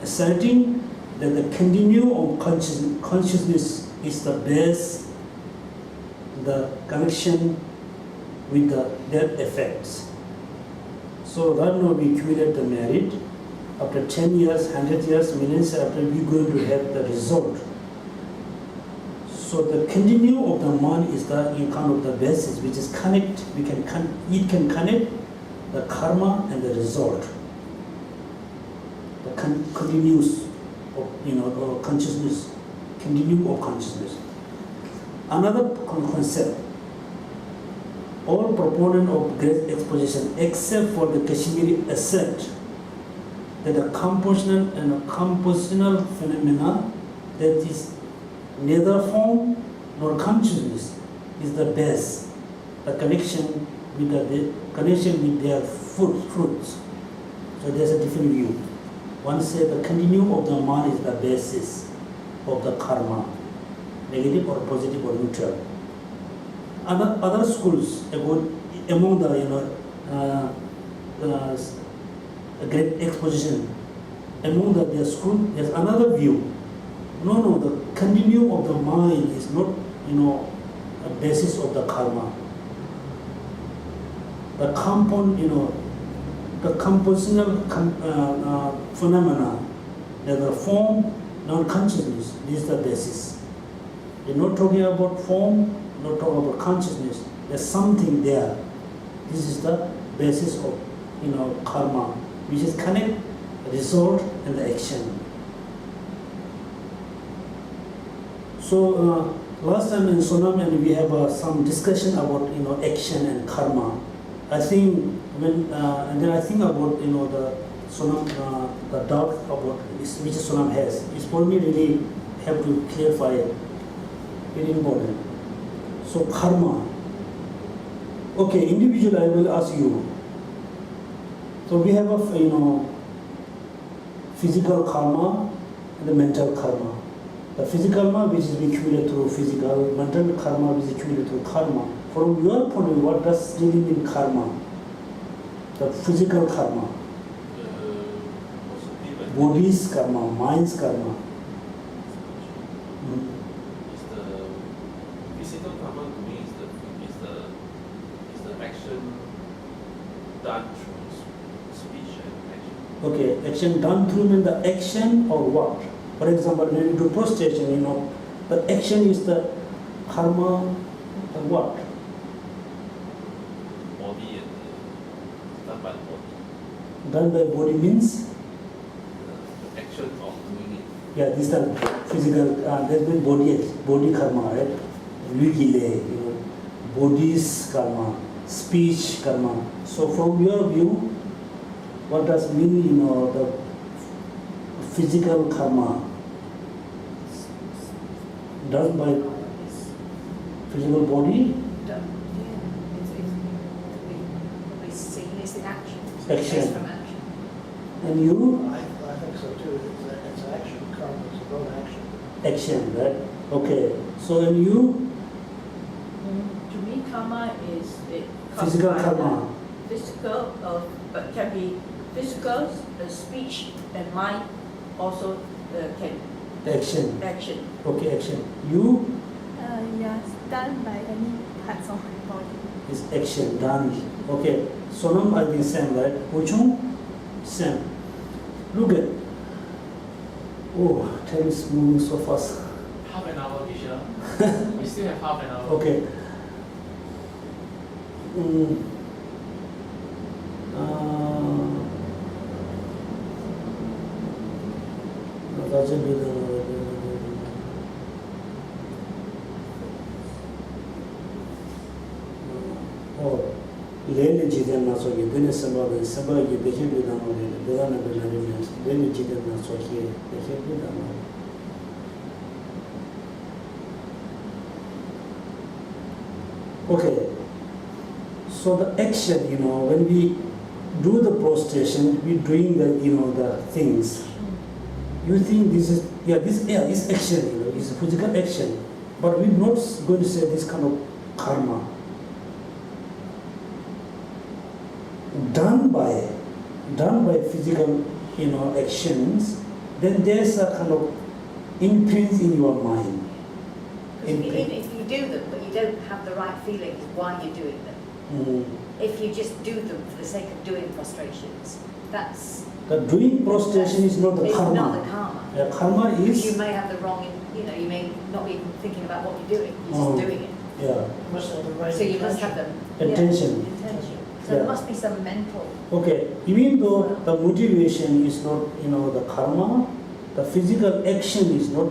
asserting that the continuum of consciousness is the base, the connection with their effects. So right now we accumulate the merit. After 10 years, 100 years, millions after, we're going to have the result. So the continuum of the mind is the kind of the basis, which is connect. It can connect the karma and the result. The continuous of consciousness, continuum of consciousness. Another concept. All proponents of great exposition, except for the Kashmiri, assert that the compositional and compositional phenomena that is neither form nor consciousness is the base, the connection with their fruits. So there's a different view. One says the continuum of the mind is the basis of the karma, negative or positive or neutral. Other schools among the great exposition, among their school, there's another view. No, the continuum of the mind is not, a basis of the karma. The the compositional phenomena, the form, non-consciousness, this is the basis. They're not talking about form, not talking about consciousness. There's something there. This is the basis of, karma, which is connect, result, and the action. So last time in Sonam, and we have some discussion about action and karma. I think and then I think about the Sonam, the doubt about which Sonam has. It's for me really have to clarify it. Very important. So karma. Okay, individually I will ask you. So we have a physical karma and the mental karma. The physical karma which is accumulated through physical, mental karma which is accumulated through karma. From your point of view, what does really mean karma? The physical karma. Body's karma, mind's karma. Is the physical karma to me is the action done through speech and action. Okay, action done through means the action or what? For example, when you do prostration, the action is the karma of what? Body and done by the body. Done by body means? The action of doing it. Yeah, this is the physical, there's been body karma, right? Vigile, body's karma, speech karma. So from your view, what does mean, the physical karma done by physical body? It's the actions. Action. Based from action. And you? I think so too. It's action, karma is about action. Action, right? Okay. So and you? To me, karma is Physical karma. Physical, but can be physical, speech, and mind also can Action. action. Okay, action. You Yes, done by any parts of my body. is action, done. Okay. Sonam, I think same, right? Uchung? Same. Look at. Oh, time is moving so fast. Half an hour, Geshe. We still have half an hour. Okay. Oh, Lele Jidan Naso, you didn't somebody, you became the Damo, the Dana Belarinians, Lele Jidan Naso here, they came to Damo. Okay, so the action, when we do the prostration, we doing the things. You think this is this action, is physical action, but we're not going to say this kind of karma. Done by physical, actions, then there's a kind of imprint in your mind. Because even if you do them, but you don't have the right feelings why you're doing them, if you just do them for the sake of doing prostrations, that's The doing prostration is not the it's karma. not the karma. The karma Because you is, may have the wrong, you may not be even thinking about what you're doing, you're just doing it. yeah, You must have the right So you must intention. have them. intention. Yeah, intention. So Yeah. there must be some mental. Okay, even though the motivation is not, the karma, the physical action is not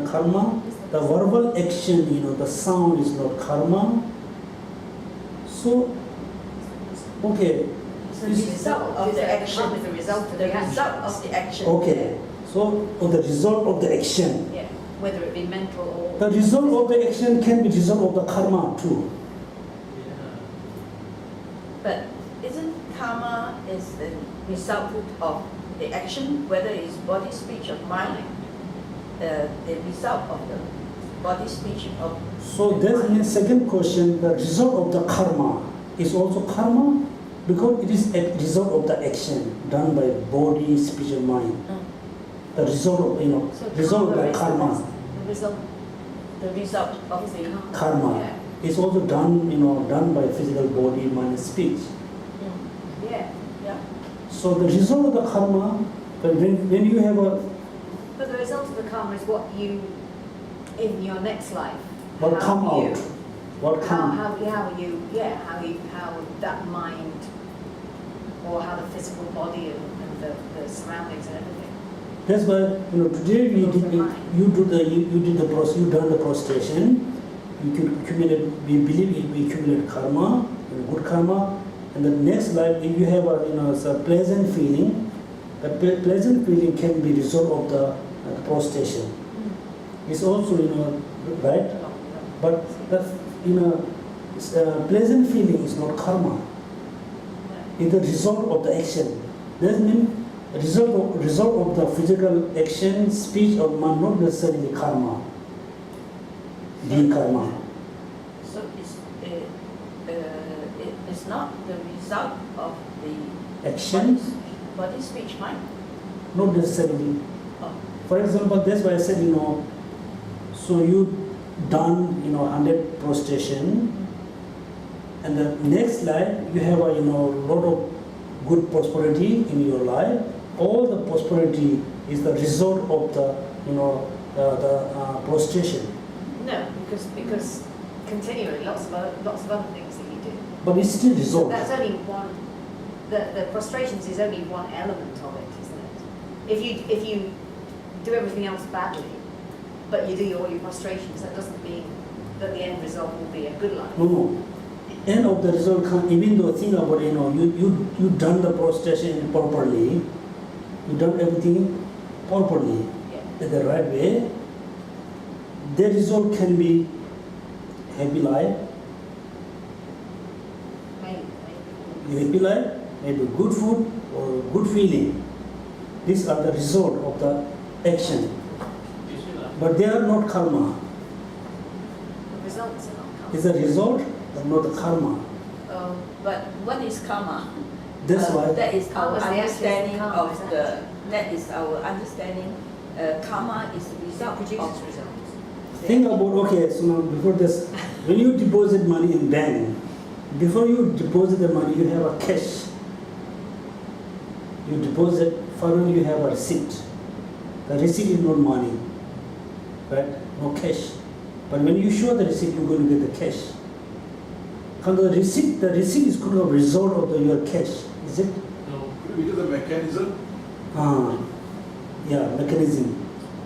karma, the verbal action, the sound is not karma. So, okay, So the result of the action is the result of the result actions. of the action. okay. So, the result of the action. Yeah, whether it be mental or. The result of the action can be result of the karma too. Yeah. But isn't karma is the result of the action, whether it's body, speech, or mind, the result of the body, speech, of So there's the second question, the result of the karma is also karma because it is a result of the action done by body, speech, and mind. The result of, So result of the is karma. The result. the result of the Karma Yeah. is also done, done by physical body, mind, and speech. Yeah. Yeah. So the result of the karma, when you have a, But the result of the karma is what you, in your next life. what how come you- out, what come, how that mind, or how the physical body and the surroundings and everything. that's why, today we did, you did the process, you done the prostration, you could accumulate, we believe we accumulate karma, good karma, and the next life, if you have a pleasant feeling, the pleasant feeling can be result of the prostration. It's also, right? But that, pleasant feeling is not karma. It's the result of the action. That means result of the physical action, speech, or mind, not necessarily karma. The karma. So it's not the result of the Action, body, speech, mind. not necessarily. Oh. For example, that's why I said, so you done, 100 prostration, and the next life you have a, lot of good prosperity in your life. All the prosperity is the result of the, prostration. No, because continually lots of other things that you do. But it's still So result. that's only one. The prostrations is only one element of it, isn't it? If you do everything else badly, but you do all your prostrations, that doesn't mean that the end result will be a good life. No. End of the result come, even though think about you done the prostration properly, you done everything properly Yeah. in the right way, the result can be happy life, Maybe. happy life, maybe good food or good feeling. These are the result of the action. But they are not karma. The results are not karma. It's a result, but not the karma. But what is karma? That's why. That is our Karma is the understanding action of karma, of isn't the. it? That is our understanding. Karma is the It result produces of results. Think about, okay, so now before this, when you deposit money in bank, before you deposit the money, you have a cash. You deposit, finally you have a receipt. The receipt is not money, right? No cash. But when you show the receipt, you're going to get the cash. And the receipt is going to be a result of your cash, is it? No. Because the mechanism, Yeah, mechanism.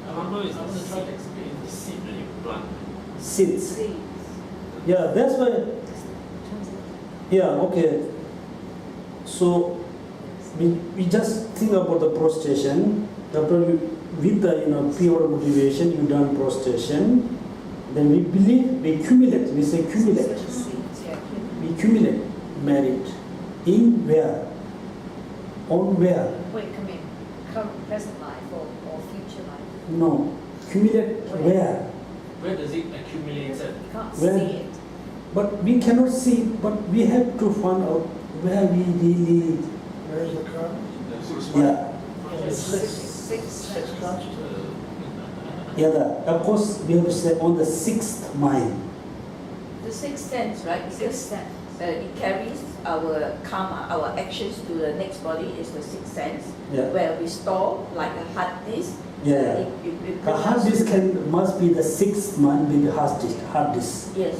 Karma is also trying to explain the seed that you plant. Seeds. seeds. Yeah, that's why. Yeah, okay. So we just think about the prostration. After with the pure motivation, you done prostration. Then we believe, we accumulate. We say accumulate. We accumulate merit in where, on where. Wait, come in. Current, present life or future life. No, accumulate where. Where does it accumulate? You can't Where? see it. But we cannot see. But we have to find out where we really. Where is the karma? Yeah. Six consciousness. Yeah, of course, we have to say on the sixth mind. The sixth sense, right? Sixth Because sense. it carries our karma, our actions to the next body is the sixth sense, Yeah. where we store like a hard disk. Yeah. It The hard disk must be the sixth mind with the hard disk. Yes.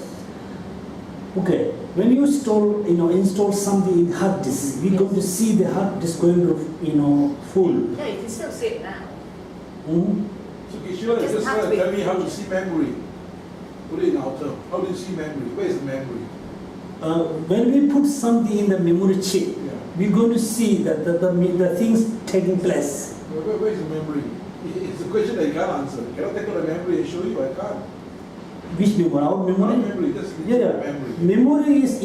Okay, when you install something in hard disk, we're going to see the hard disk going to, full. No, you can still see it now. Hmm? so Geshe It doesn't just have to be tell me how to complete. see memory. Put it in our term. How do you see memory? Where is the memory? When we put something in the memory chip, Yeah. we're going to see that the things taking place. Where is the memory? It's a question that you can't answer. Cannot take out the memory and show you. I can't. Which memory? Our Not memory? memory, just Yeah, memory. memory is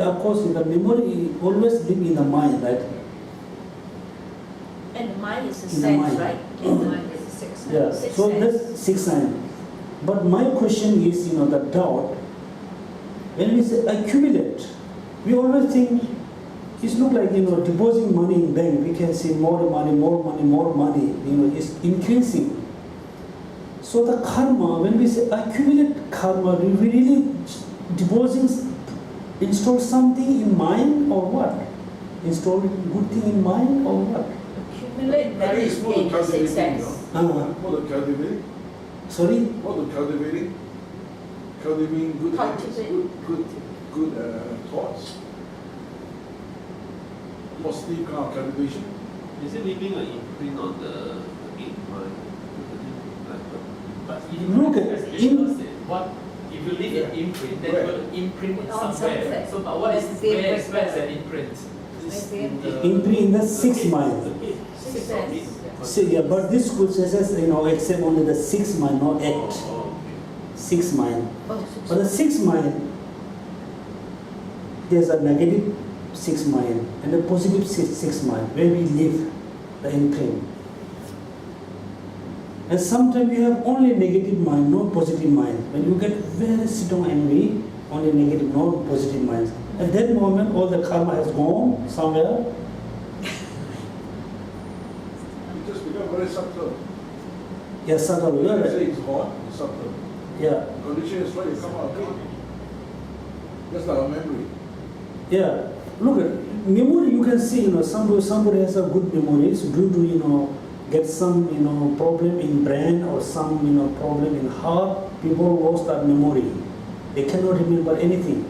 of course, the memory always live in the mind, right? And the mind is the In the sense, mind. right? In the mind is the sixth sense. Yeah, Sixth so sense. that's six sign. But my question is, the doubt. When we say accumulate, we always think it's look like depositing money in bank. We can see more money, more money, more money. It's increasing. So the karma, when we say accumulate karma, we really install something in mind or what? Install good thing in mind or what? Accumulate Maybe it's more in than the sixth cultivating, sense. More than cultivating. Sorry? More than cultivating. Cultivating good habits, Cultivate. good thoughts. Positive kind of cultivation. Is it leaving an imprint on the eighth mind? But if you Look as at Geshe said, what if you leave Yeah. an imprint, then Where? you're going to imprint it On somewhere. something. So, but what is Where's the imprint where's that there? imprint? Where's the imprint? Imprint in the sixth mind. Sixth sense. So, yeah, but this school says, except only the sixth mind, not eight. Oh, Sixth mind. Oh, But the sixth mind, there's a negative sixth mind and a positive sixth mind, where we live the imprint. And sometimes you have only negative mind, no positive mind. When you get very strong angry, only negative, no positive minds. At that moment, all the karma has gone somewhere. It just becomes very subtle. Yeah, subtle. You Yeah, can say it's hot, it's subtle. yeah, Condition is right, you come out okay. Just like our memory. yeah. Look at memory. You can see, somebody has a good memory. So due to get some problem in brain or some problem in heart, people lost that memory. They cannot remember anything.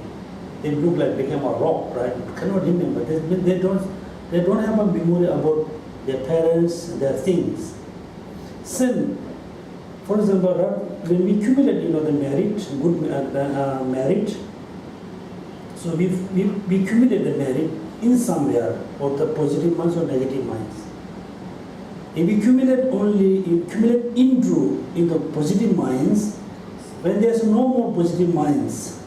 They look like became a rock, right? Cannot remember. They don't have a memory about their parents, their things. Same, for example, when we accumulate the merit, good merit. So we accumulate the merit in somewhere, or the positive minds or negative minds. If we accumulate in the positive minds, when there's no more positive minds,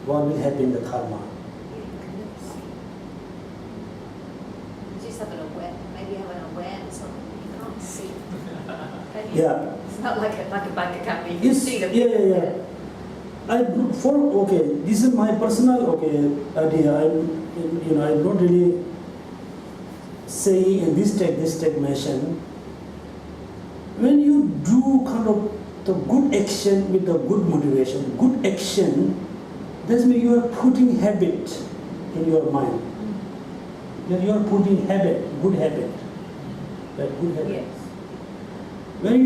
what will happen in the karma? Yeah. It's not like a bank account where you can Yes, see the yeah. This is my personal idea. I'm not really saying in this stagnation. When you do kind of the good action with the good motivation, good action, that means you are putting habit in your mind. Then you are putting habit, good habit, like good habit. Yes. When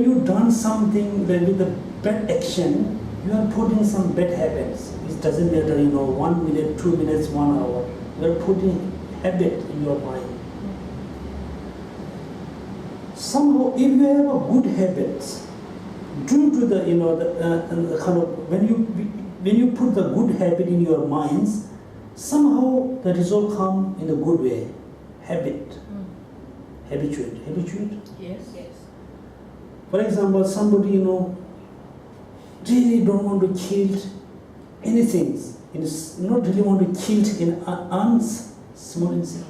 you done something like with the bad action, you are putting some bad habits. It doesn't matter, 1 minute, 2 minutes, 1 hour. You are putting habit in your mind. Somehow, if you have a good habits, due to the kind of when you put the good habit in your minds, somehow the result come in a good way. Habit, habituate. Yes. Yes. For example, somebody really don't want to kill anything. Not really want to kill in ants, small insect.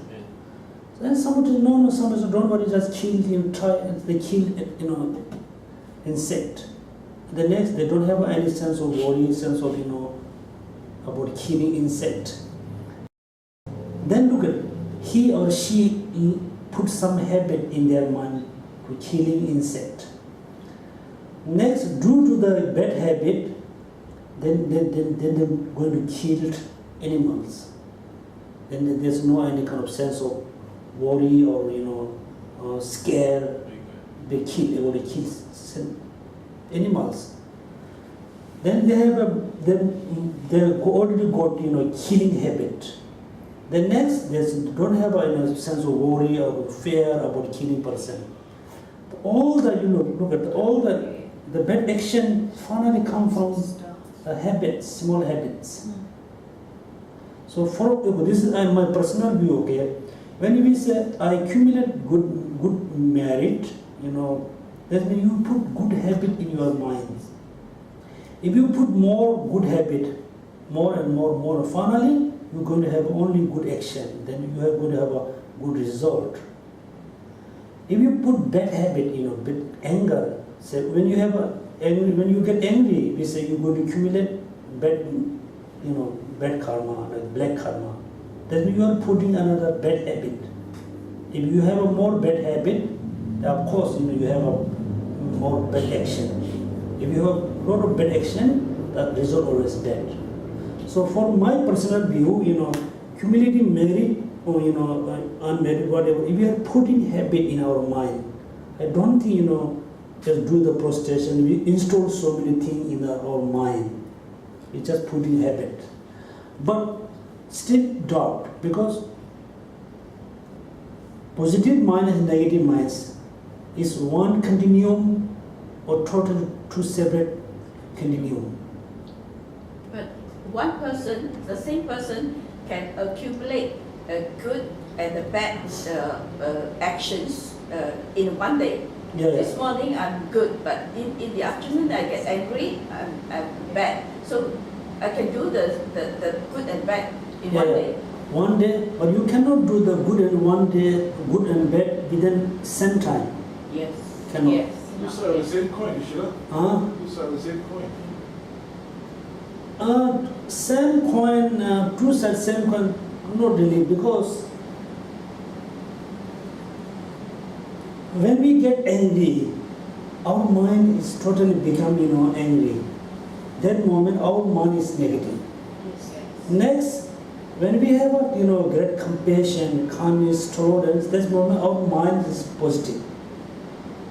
Then somebody somebody don't worry, just kill him. They kill insect. The next, they don't have any sense of worry, sense of about killing insect. Then look at he or she put some habit in their mind to killing insect. Next, due to the bad habit, then they're going to kill animals. Then there's no any kind of sense of worry or scare. They want to kill animals. Then they already got killing habit. The next, they don't have a sense of worry or fear about killing person. All the look at all the bad action finally come from habits, small habits. So this is my personal view. Okay, when we say I accumulate good merit, that means you put good habit in your mind. If you put more good habit, more and more, finally you're going to have only good action. Then you are going to have a good result. If you put bad habit, bit anger. Say when you get angry, we say you're going to accumulate bad karma, like black karma. Then you are putting another bad habit. If you have a more bad habit, of course you have a more bad action. If you have a lot of bad action, the result always bad. So for my personal view, cumulative merit or unmerit, whatever, if we are putting habit in our mind, I don't think just do the prostration, we install so many things in our mind. We just putting habit. But still doubt, because positive mind and negative minds is one continuum or total two separate continuum. But one person, the same person, can accumulate a good and a bad actions in one day. Yeah. This morning I'm good, but in the afternoon I get angry, I'm bad. So I can do the good and bad in one day. One day, but you cannot do the good and one day, good and bad within same time. Yes. Cannot. Yes. You saw the same coin, Sheila. You saw the same coin. Same coin, two sides, same coin, not really, because when we get angry, our mind is totally become, angry. That moment, our mind is negative. Yes. Next, when we have a, great compassion, kindness, tolerance, that moment our mind is positive.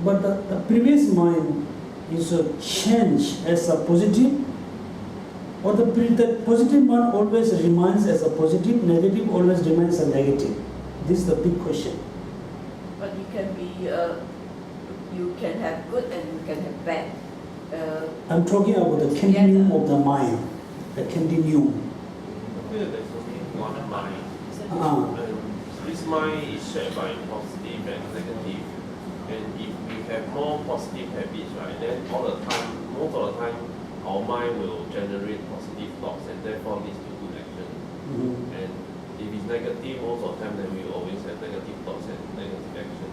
But the previous mind is a change as a positive, or the positive mind always remains as a positive, negative always remains a negative. This is the big question. But you can be, you can have good and you can have bad. I'm talking about the continuum of the mind, the continuum. There's only one mind. This mind is shared by positive and negative. And if we have more positive habits, right, then most of the time, our mind will generate positive thoughts and therefore leads to good action. And if it's negative, most of the time, then we always have negative thoughts and negative action.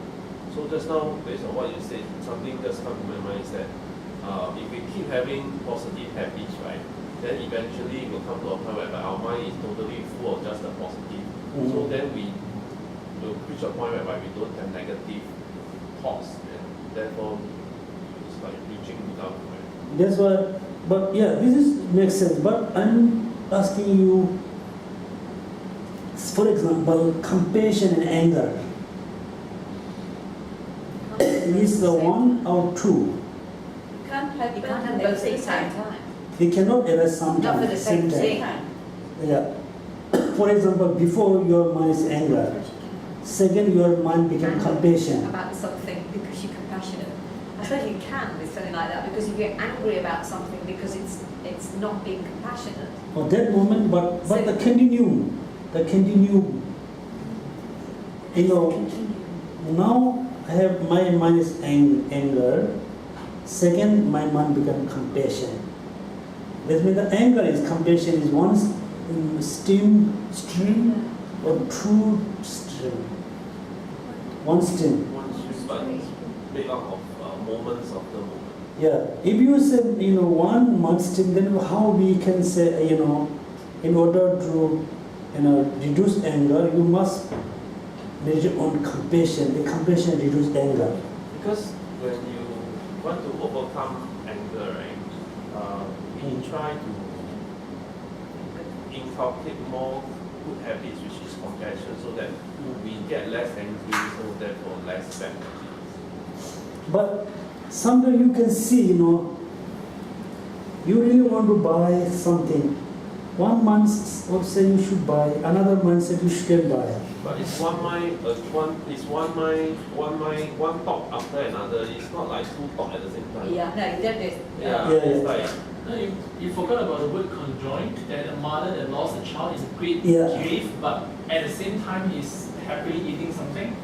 So So just now, based on what you said, something just come to my mind is that if we keep having positive habits, right, then eventually it will come to a point where our mind is totally full of just the positive. So then we will reach a point whereby we don't have negative thoughts, and therefore it's like reaching without. That's why, but yeah, this is makes sense. But I'm asking you, for example, compassion and anger. Is the one or two? You can't have You can't have both at the same time. We cannot have a sometime. Not for the same thing. Yeah. For example, before your mind is anger, second your mind become compassion. About something because you're compassionate. I suppose you can with something like that, because if you're angry about something because it's not being compassionate. For that moment, but the continue, you know, now I have my mind is anger, second my mind become compassion. That means the anger is compassion is one stream or two stream. One stream. One stream, but made up of moments of the moment. Yeah. If you say one stream, then how we can say in order to reduce anger, you must measure on compassion. The compassion reduce anger. Because when you want to overcome anger, right, we try to inculcate more good habits, which is compassion, so that we get less angry, so therefore less bad habits. But sometimes you can see, you really want to buy something. 1 month or say you should buy, another month said you shouldn't buy. But it's one thought after another. It's not like two thoughts at the same time. Yeah, no, you don't do it. Yeah, Yeah. it's like No, you forgot about the word conjoined, that a mother that lost a child is a great Yeah. grief, but at the same time is happily eating something.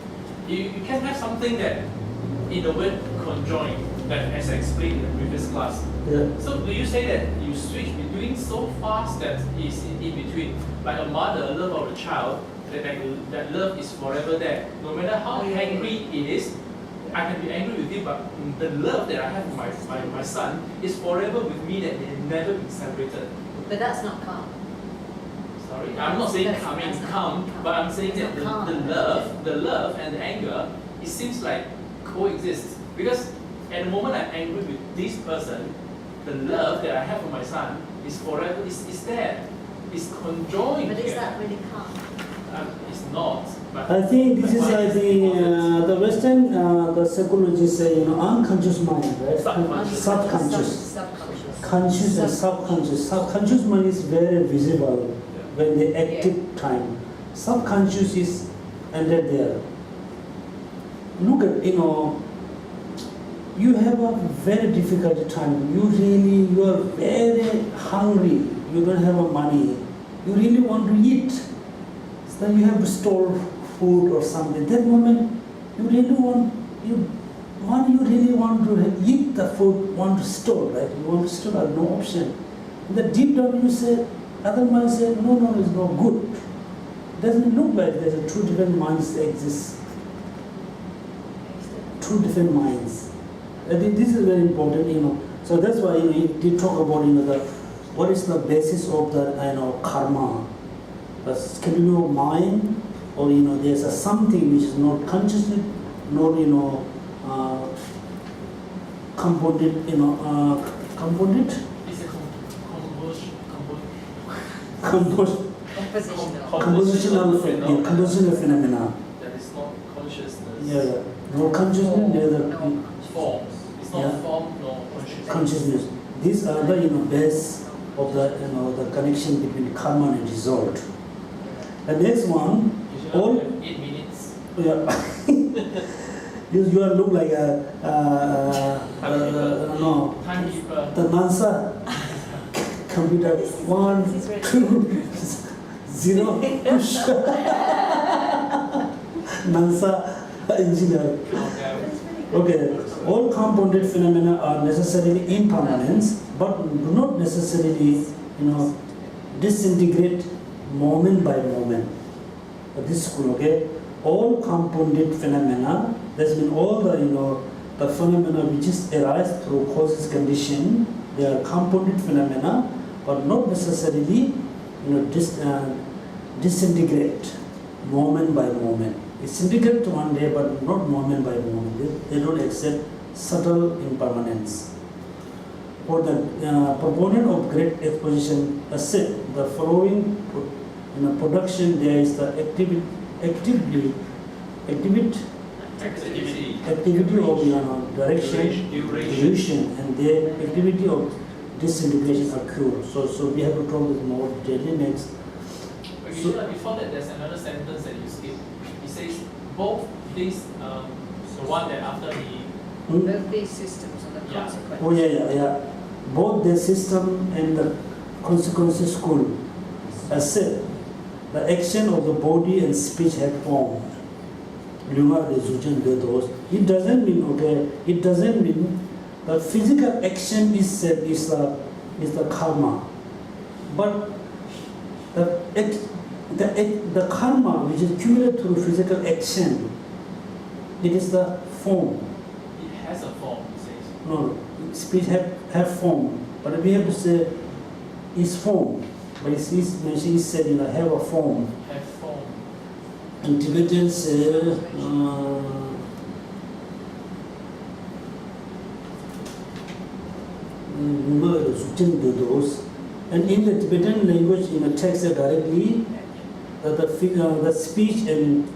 You can have something that in the word conjoined, that as I explained in the previous class. Yeah. So do you say that you switch between so fast that is in between? Like a mother, love of a child, that love is forever there. No matter how angry it is, I can be angry with you, but the love that I have for my son is forever with me, that they have never been separated. But that's not calm. Sorry, I'm not saying That's calming not calm, calm. but I'm saying that It's not calm. the love and the anger, it seems like coexist. Because at the moment I'm angry with this person, the love that I have for my son is forever, is there. It's conjoined. But is together. that really calm? It's not. But I think this is but like the Western the psychologists say unconscious mind, right? Subconscious. Subconscious. Subconscious. Conscious and subconscious. Subconscious mind is very visible when the active time. Subconscious is ended there. Look at you have a very difficult time. You are very hungry. You don't have money. You really want to eat. So you have to store food or something. That moment, you really want to eat the food, want to store, right? You want to store, no option. In the deep down, you say, other mind say, no, it's no good. Doesn't look like there's two different minds exist. Two different minds. I think this is very important, So that's why he did talk about what is the basis of the karma. A schedule of mind, or there's something which is not consciously, not compounded, compounded. it's a Compositional phenomena. that is not consciousness. Yeah. No consciousness, neither Form. It's not Yeah. form nor consciousness. consciousness. These are the base of the connection between karma and result. The next one, You should all have 8 minutes. you are look like no Timekeeper. the NASA computer 1, 2, 0 push. NASA engineer. Okay, all compounded phenomena are necessarily impermanent, but do not necessarily, disintegrate moment by moment. This school, okay? all compounded phenomena. That's mean all the the phenomena which is arise through causes condition. They are compounded phenomena, but not necessarily disintegrate moment by moment. It's integrate one day, but not moment by moment. They don't accept subtle impermanence. For the proponent of great exposition assert the following production, there is the activity of direction, duration, and the activity of disintegration occur. So we have to talk this more detailedly next. Okay, so before that, there's another sentence that you skip. It says both these, the one that after the Both these systems and the Yeah. consequences. Oh yeah. Both the system and the consequences school accept the action of the body and speech have formed. It doesn't mean the physical action is the karma, but the karma which is accumulated through physical action, it is the form. it has a form, it says. No, speech have form, but we have to say is form. But it's said have a form. Have form. And Tibetans say and in the Tibetan language, in the text directly, the speech and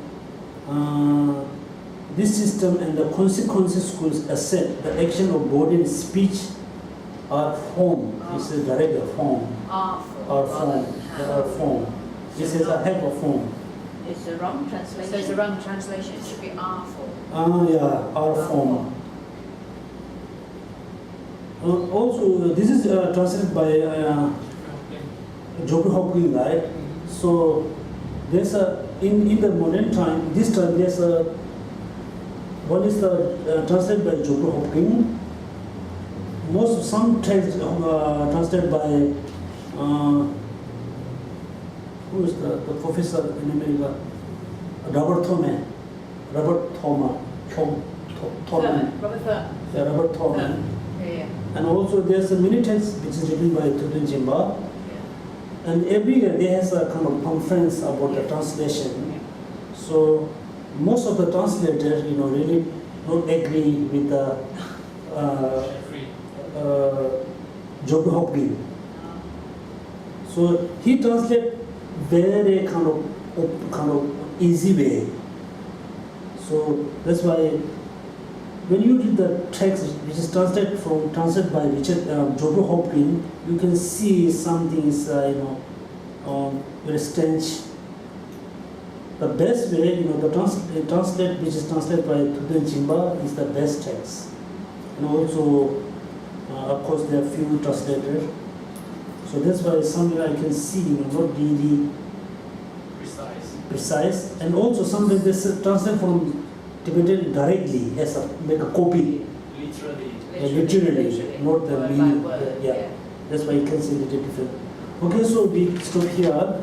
this system and the consequences schools accept the action of body and speech are form. It's a direct form. Are Or form. They are form. This is a have a form. It's the wrong translation. So it's a wrong translation. It should be artful. Our form. Also, this is translated by Jobu Hopkins, right? So there's in the modern time, this time there's one is translated by Jobu Hopkins. Some texts translated by who is the professor in America? Robert Thurman. Robert Thurman. Yeah, Robert Thurman. Yeah. And also there's a mini text which is written by Tutin Jimba. And every year they has a kind of conference about the translation. So most of the translators, really don't agree with the Jobu Hopkins. So he translates very kind of easy way. So that's why when you read the text which is translated by Jobu Hopkins, you can see something is very strange. The best way, the translate which is translated by Tutin Jimba is the best text. And also, of course, there are few translators. So that's why somewhere I can see, not really precise. And also sometimes they translate from Tibetan directly, make a copy. Literally, not the meaning. Yeah. That's why you can see the different. Okay, so we stop here.